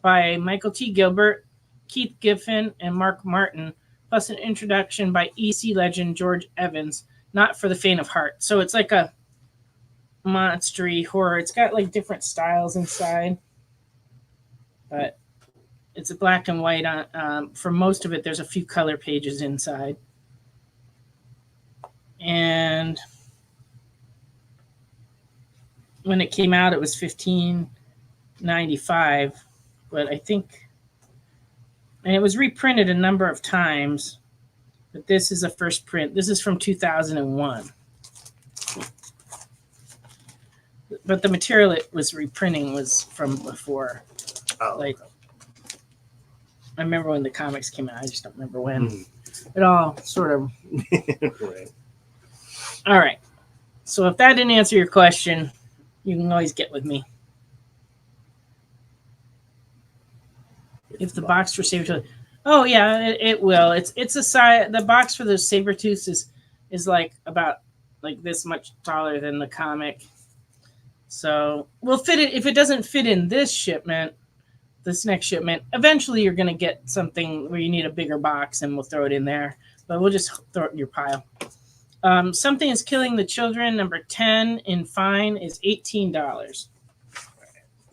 by Michael T. Gilbert, Keith Giffen, and Mark Martin, plus an introduction by EC legend George Evans, not for the faint of heart. So it's like a monstery horror. It's got like different styles inside, but it's a black and white. For most of it, there's a few color pages inside. And when it came out, it was $15.95, but I think, and it was reprinted a number of times, but this is a first print. This is from 2001. But the material it was reprinting was from before. Oh, like, I remember when the comics came out. I just don't remember when. It all sort of. Right. All right. So if that didn't answer your question, you can always get with me. If the box for Sabretooth. Oh yeah, it will. It's a size. The box for the Sabretooth is like about like this much taller than the comic. So we'll fit it. If it doesn't fit in this shipment, this next shipment, eventually you're going to get something where you need a bigger box, and we'll throw it in there. But we'll just throw it in your pile. Something is Killing the Children, number 10 in fine, is $18. Right.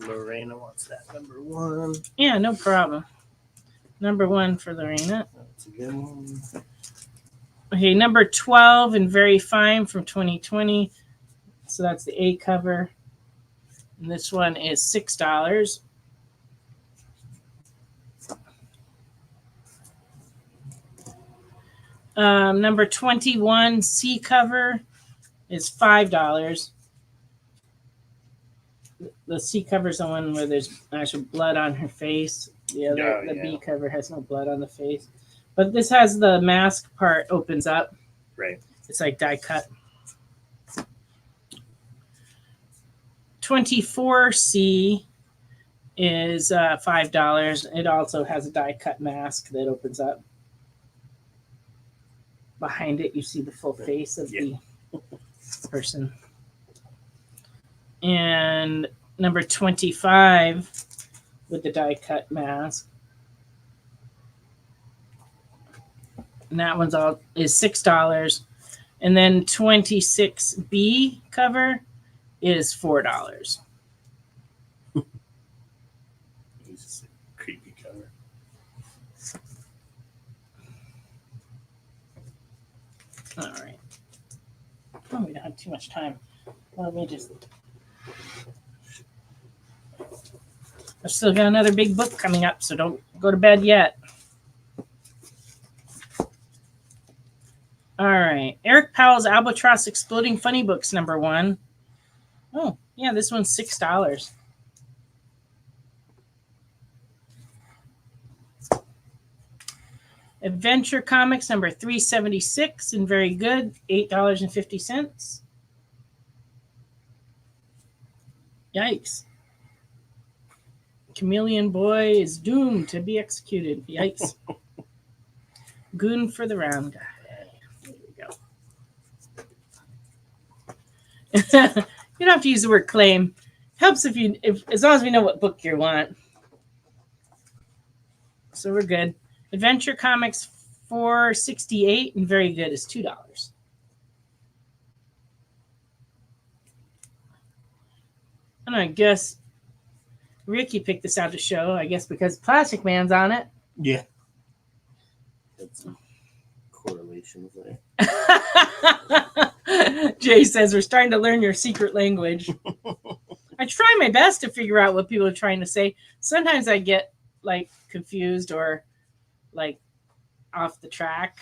Lorena wants that number 1. Yeah, no problem. Number 1 for Lorena. That's a good one. Okay, number 12 in very fine from 2020. So that's the A cover. And this one is $6. Number 21 C cover is $5. The C cover is the one where there's actual blood on her face. The B cover has no blood on the face. But this has the mask part opens up. Right. It's like die cut. 24C is $5. It also has a die cut mask that opens up. Behind it, you see the full face of the person. And number 25 with the die cut mask. And that one's is $6. And then 26B cover is $4. It's a creepy cover. All right. Oh, we don't have too much time. Let me just. I've still got another big book coming up, so don't go to bed yet. All right. Eric Powell's Albatross Exploding Funny Books, number 1. Oh, yeah, this one's $6. Adventure Comics, number 376, and very good, $8.50. Yikes. Chameleon Boy is doomed to be executed. Yikes. Goon for the round guy. There we go. You don't have to use the word claim. Helps if as long as we know what book you want. So we're good. Adventure Comics $4.68 and very good is $2. And I guess Ricky picked this out to show, I guess because Plastic Man's on it. Yeah. That's some correlations there. Jay says we're starting to learn your secret language. I try my best to figure out what people are trying to say. Sometimes I get like confused or like off the track.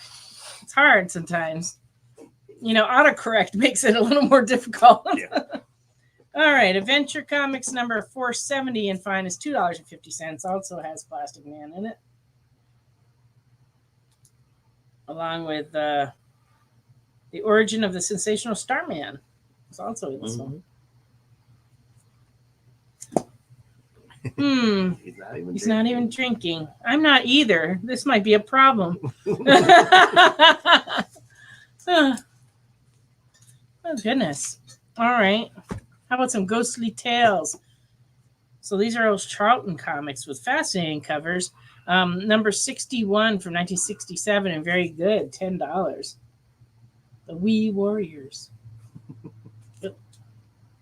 It's hard sometimes. Autocorrect makes it a little more difficult. Yeah. All right, Adventure Comics number 470 and fine is $2.50. Also has Plastic Man in it. Along with The Origin of the Sensational Starman. It's also in this one. He's not even drinking. I'm not either. This might be a problem. Oh, goodness. All right. How about some Ghostly Tales? So these are those Charlton comics with fascinating covers. Number 61 from 1967 and very good, $10. The Wee Warriors.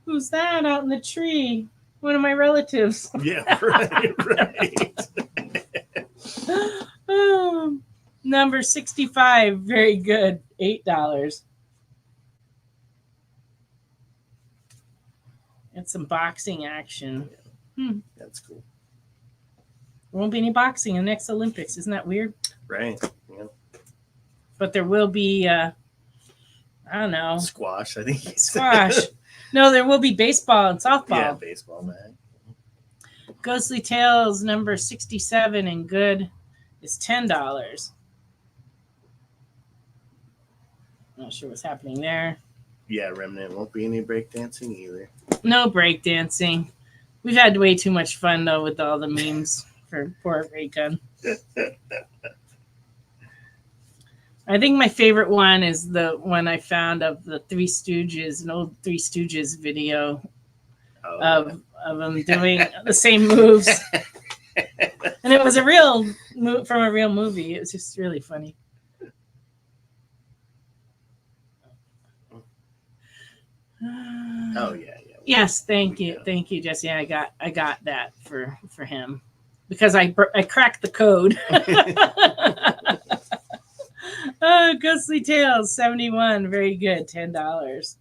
Who's that out in the tree? One of my relatives. Yeah, right. Number 65, very good, $8. And some boxing action. That's cool. There won't be any boxing in the next Olympics. Isn't that weird? Right. Yeah. But there will be, I don't know. Squash, I think. Squash. No, there will be baseball and softball. Yeah, baseball, man. Ghostly Tales number 67 and good is $10. Not sure what's happening there. Yeah, Remnant won't be any breakdancing either. No breakdancing. We've had way too much fun, though, with all the memes for poor Raycon. I think my favorite one is the one I found of the Three Stooges, an old Three Stooges video of them doing the same moves. And it was a real from a real movie. It was just really funny. Oh yeah. Yes, thank you, Jesse. I got that for him because I cracked the code. Ghostly Tales 71, very good, $10.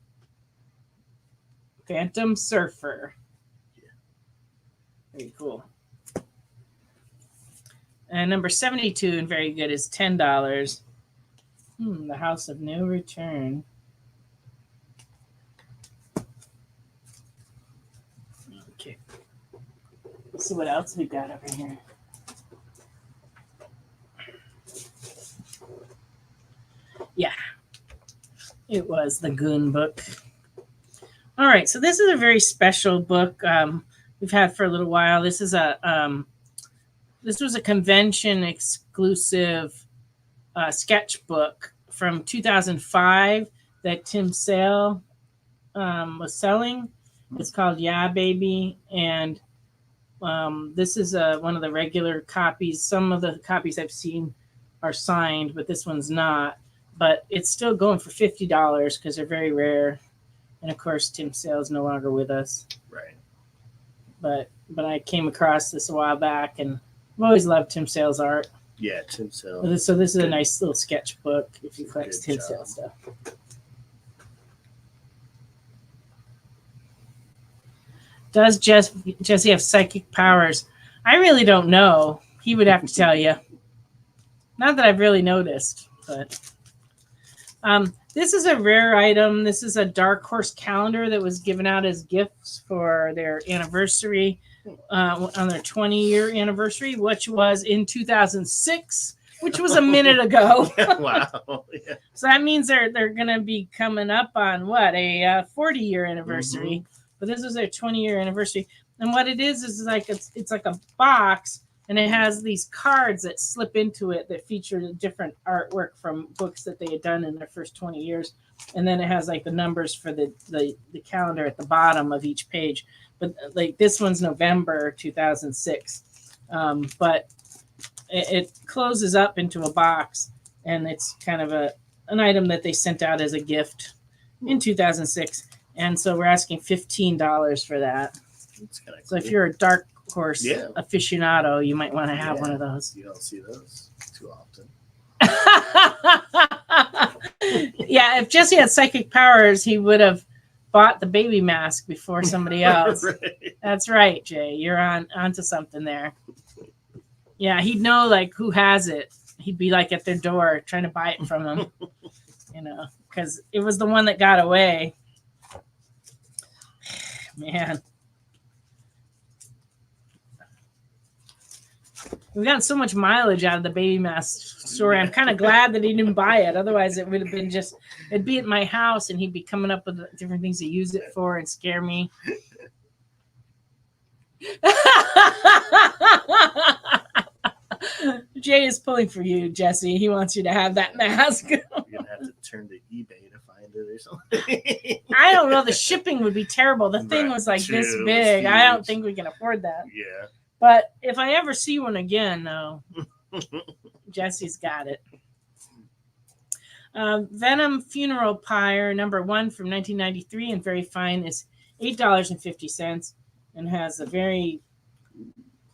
Phantom Surfer, very cool. And number 72 and very good is $10. The House of No Return. Okay. Let's see what else we got over here. Yeah, it was the Goon book. All right, so this is a very special book we've had for a little while. This is this was a convention exclusive sketchbook from 2005 that Tim Sale was selling. It's called Yeah Baby, and this is one of the regular copies. Some of the copies I've seen are signed, but this one's not. But it's still going for $50 because they're very rare. And of course, Tim Sale's no longer with us. Right. But I came across this a while back, and I've always loved Tim Sale's art. Yeah, Tim Sale. So this is a nice little sketchbook if you collect Tim Sale stuff. Does Jesse have psychic powers? I really don't know. He would have to tell you. Not that I've really noticed, but this is a rare item. This is a Dark Horse calendar that was given out as gifts for their anniversary, on their 20-year anniversary, which was in 2006, which was a minute ago. Wow. Yeah. So that means they're going to be coming up on what, a 40-year anniversary. But this is their 20-year anniversary. And what it is like it's like a box, and it has these cards that slip into it that feature different artwork from books that they had done in their first 20 years. and then it has like the numbers for the calendar at the bottom of each page. But like this one's November 2006, but it closes up into a box, and it's kind of an item that they sent out as a gift in 2006, and so we're asking $15 for that. That's kind of So if you're a dark horse Yeah. aficionado, you might want to have Yeah. one of those. You don't see those too often. Yeah, if Jesse had psychic powers, he would have bought the baby mask before somebody else. Right. That's right, Jay. You're onto something there. Yeah, he'd know like who has it. He'd be like at their door trying to buy it from them, because it was the one that got away. Man. We've gotten so much mileage out of the baby mask story. I'm kind of glad that he didn't buy it. Otherwise, it would have been it'd be at my house and he'd be coming up with different things to use it for and scare me. Jay is pulling for you, Jesse. He wants you to have that mask. You're going to have to turn to eBay to find it or something. I don't know. The shipping would be terrible. The thing Right. was like this True. big. I don't Huge. think we can afford that. Yeah. But if I ever see one again, no. Jesse's got it. Venom Funeral Pyre #1 from 1993 and very fine is $8.50 and has a very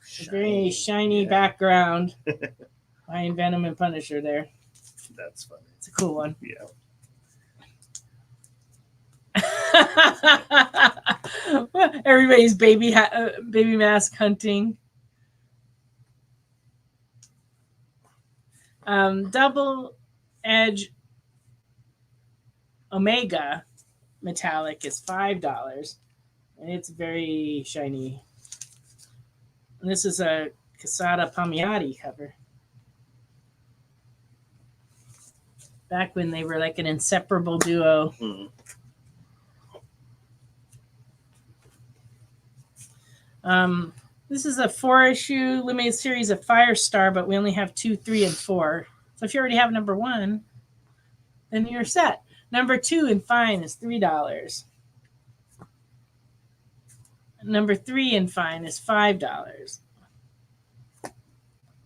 shiny yeah. background. Buying Venom and Punisher there. That's funny. It's a cool one. Yeah. Everybody's baby mask hunting. Double Edge Omega metallic is $5, and it's very shiny. And this is a Casada Palmiotti cover. Back when they were like an inseparable duo. Mm. This is a 4-issue limited series of Firestar, but we only have 2, 3, and 4. So if you already have #1, then you're set. #2 in fine is $3. #3 in fine is $5.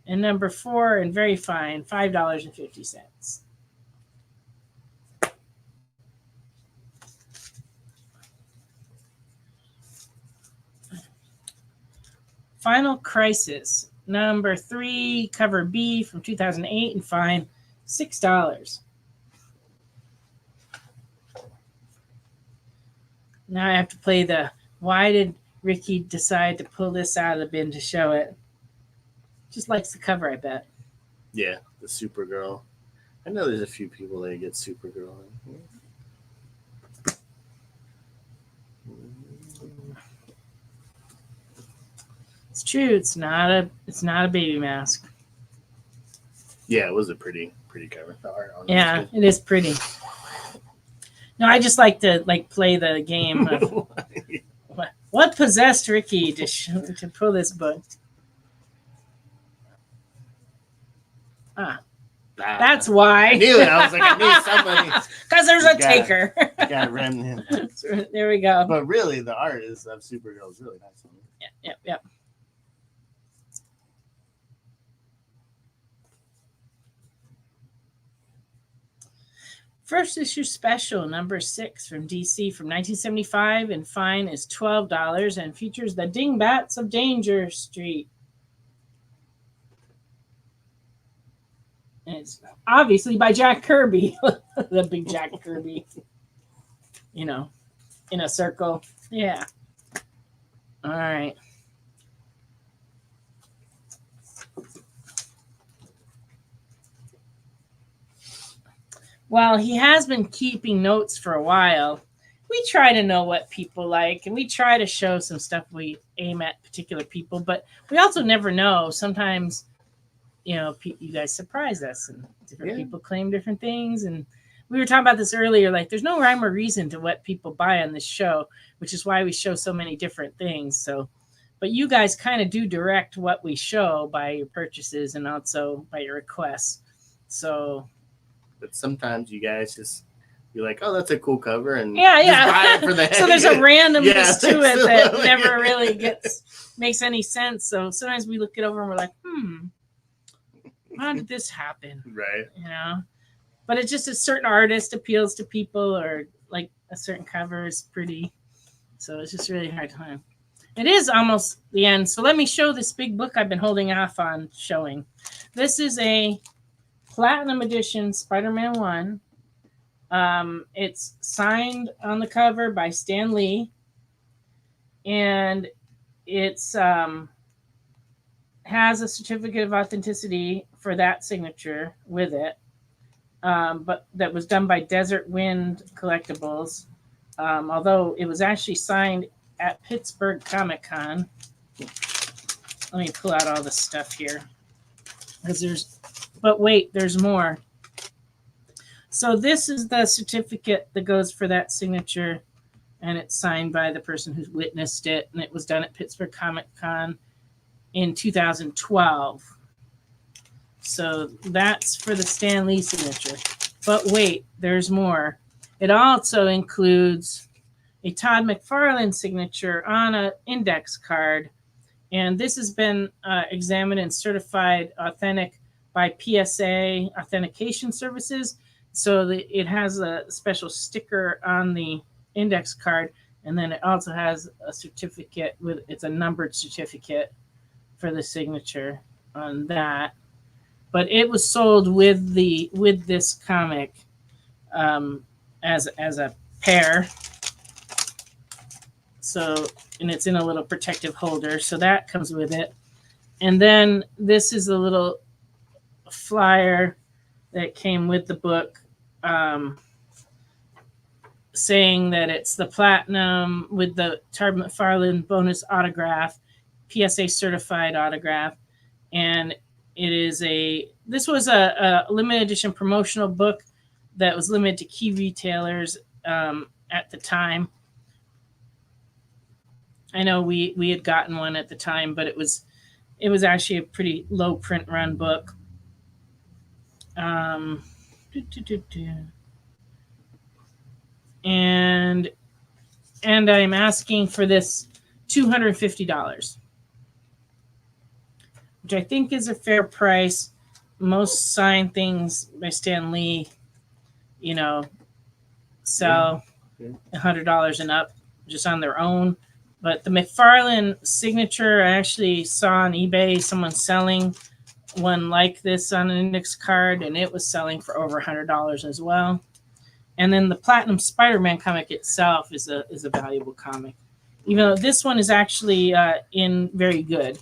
And #4 in very fine, $5.50. Final Crisis, #3, cover B from 2008 and fine, $6. Now I have to play why did Ricky decide to pull this out of the bin to show it? Just likes the cover, I bet. Yeah, the Supergirl. I know there's a few people that get Supergirl. It's true. It's not a baby mask. Yeah, it was a pretty cover. The art on it was Yeah, good. it is pretty. No, I just like to play the game of what possessed Ricky to pull this book. That's why. I knew it. I was like, I knew somebody. Because there's a Got it. taker. Got remnant. There we go. But really, the art of Supergirl is really nice. Yep. First issue special #6 from DC from 1975 and fine is $12 and features the Dingbats of Danger Street. And it's obviously by Jack Kirby, the big Jack Kirby, in a circle. Yeah. All right. Well, he has been keeping notes for a while. We try to know what people like, and we try to show some stuff we aim at particular people, but we also never know. Sometimes, you guys surprise us, and different people claim different things. And we were talking about this earlier, like there's no rhyme or reason to what people buy on this show, which is why we show so many different things. So, but you guys kind of do direct what we show by your purchases and also by your requests. So... But sometimes you guys be like, oh, that's a cool cover, and Yeah, just buy it for the head. So there's a randomness to it that absolutely. never really makes any sense. So sometimes we look it over and we're like, how did this happen? Right. You know, but it's just a certain artist appeals to people, or like a certain cover is pretty. So it's just really hard to find. It is almost the end. So let me show this big book I've been holding off on showing. This is a Platinum Edition Spider-Man 1. It's signed on the cover by Stan Lee, and it's has a certificate of authenticity for that signature with it, but that was done by Desert Wind Collectibles, although it was actually signed at Pittsburgh Comic Con. Let me pull out all this stuff here, but wait, there's more. So this is the certificate that goes for that signature, and it's signed by the person who witnessed it, and it was done at Pittsburgh Comic Con in 2012. So that's for the Stan Lee signature. But wait, there's more. It also includes a Todd McFarlane signature on an index card, and this has been examined and certified authentic by PSA Authentication Services. So it has a special sticker on the index card, and then it also has a certificate it's a numbered certificate for the signature on that. But it was sold with this comic as a pair. So, and it's in a little protective holder, so that comes with it. And then this is a little flyer that came with the book, saying that it's the platinum with the Todd McFarlane bonus autograph, PSA certified autograph, and this was a limited edition promotional book that was limited to key retailers at the time. I know we had gotten one at the time, but it was actually a pretty low print run book. And I'm asking for this $250, which I think is a fair price. Most signed things by Stan Lee, sell $100 and up just on their own. But the McFarlane signature, I actually saw on eBay someone selling one like this on an index card, and it was selling for over $100 as well. And then the Platinum Spider-Man comic itself is a valuable comic, even though this one is actually in very good.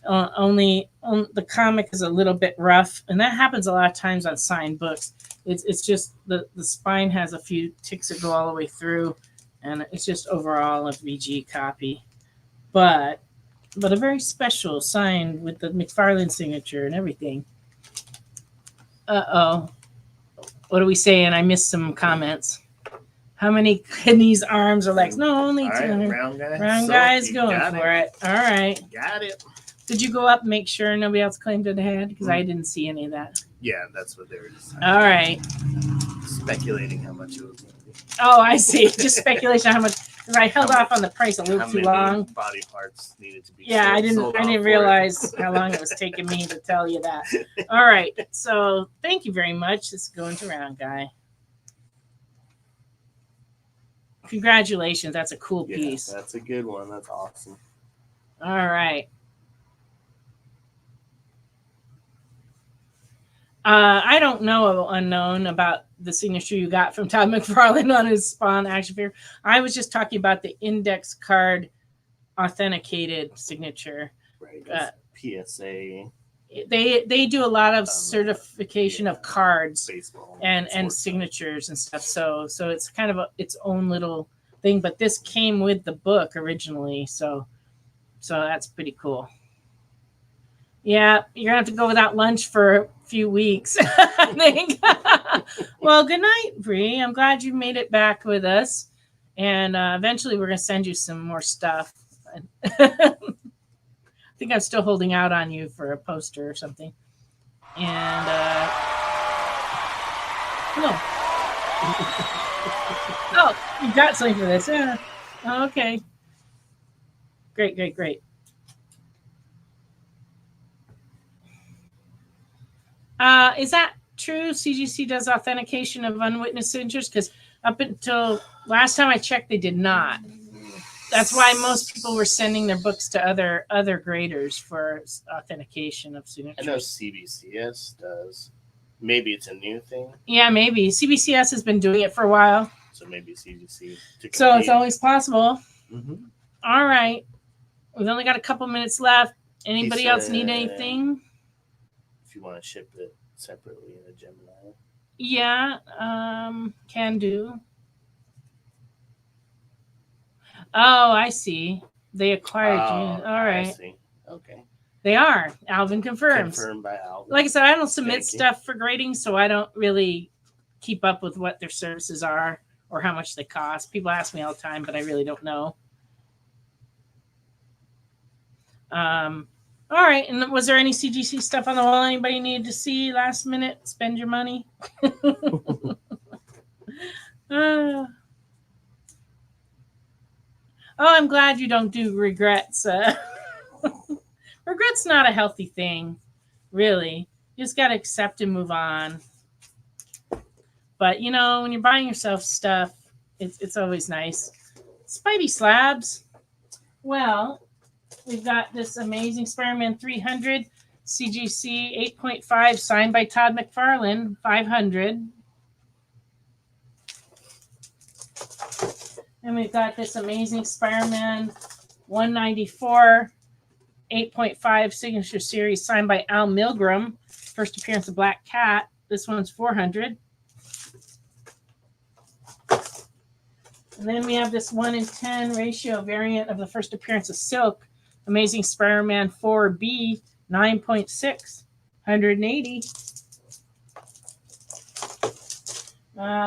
Only the comic is a little bit rough, and that happens a lot of times on signed books. It's just the spine has a few ticks that go all the way through, and it's just overall a VG copy. But a very special, signed with the McFarlane signature and everything. Uh-oh. What are we saying? I missed some comments. How many kidneys, arms, or legs? No, only 200. Round guy. Round guy's going for it. All right. Got it. Did you go up and make sure nobody else claimed it ahead? Because I didn't see any of that. Yeah, that's what they were just All right. speculating how much it was going to be. Oh, I see. Just speculation on how much. Because I held off on the price a little How too many long. body parts needed to be Yeah, I sold didn't off realize how long it was taking me to tell you that. All right. So thank you very much. This is going to Round Guy. Congratulations. That's a cool Yeah, piece. that's a good one. That's awesome. All right. I don't know Unknown about the signature you got from Todd McFarlane on his Spawn action figure. I was just talking about the index card authenticated signature. Right. PSA. They do a lot of certification of cards Baseball and signatures and stuff. So it's kind of its own little thing. But this came with the book originally, so that's pretty cool. Yeah, you're gonna have to go without lunch for a few weeks, I think. Well, good night, Bree. I'm glad you made it back with us, and eventually we're gonna send you some more stuff. I think I'm still holding out on you for a poster or something. And hello. You got something for this, yeah. Oh, okay. Great. Is that true? CGC does authentication of unwitnessed signatures? Because up until last time I checked, they did not. That's why most people were sending their books to other graders for authentication of signatures. I know CBCS does. Maybe it's a new thing. Yeah, maybe. CBCS has been doing it for a while. So maybe CGC. So it's always possible. Mm-hmm. All right. We've only got a couple minutes left. Anybody else need anything? If you want to ship it separately in a Gemini. Yeah, can do. Oh, I see. They acquired you. All right. I see. Okay. They are. Alvin confirms. Confirmed by Alvin. Like I said, I don't submit stuff for grading, so I don't really keep up with what their services are or how much they cost. People ask me all the time, but I really don't know. All right. And was there any CGC stuff on the wall anybody needed to see last minute? Spend your money. I'm glad you don't do regrets. Regret's not a healthy thing, really. You just got to accept and move on. But, when you're buying yourself stuff, it's always nice. Spidey slabs. Well, we've got this amazing Spider-Man 300 CGC 8.5 signed by Todd McFarlane, 500. And we've got this amazing Spider-Man 194 8.5 signature series signed by Al Milgrom. First appearance of Black Cat. This one's 400. And then we have this 1:10 ratio variant of the first appearance of Silk. Amazing Spider-Man 4B 9.6, 180.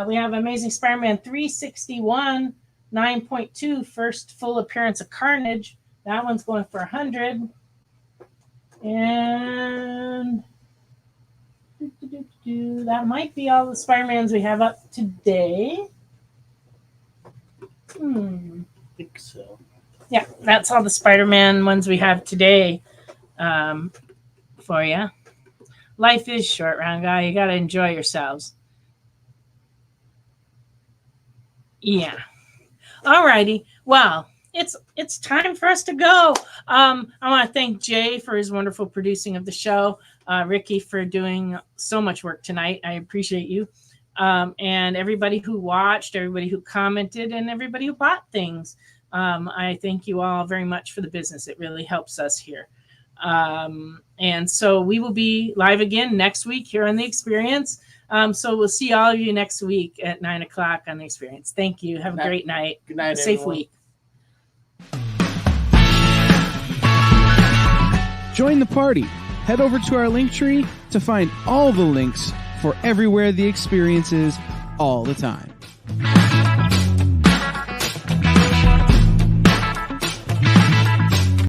We have Amazing Spider-Man 361 9.2, first full appearance of Carnage. That one's going for 100. And that might be all the Spider-Mans we have up today. I think so. Yeah, that's all the Spider-Man ones we have today for you. Life is short, round guy. You got to enjoy yourselves. Yeah. All righty. Well, it's time for us to go. I want to thank Jay for his wonderful producing of the show. Ricky for doing so much work tonight. I appreciate you. And everybody who watched, everybody who commented, and everybody who bought things. I thank you all very much for the business. It really helps us here. And so we will be live again next week here on The Experience. So we'll see all of you next week at 9:00 on The Experience. Thank you. Have a great night. Good night, Safe everyone. week. Join the party. Head over to our link tree to find all the links for everywhere The Experience is all the time.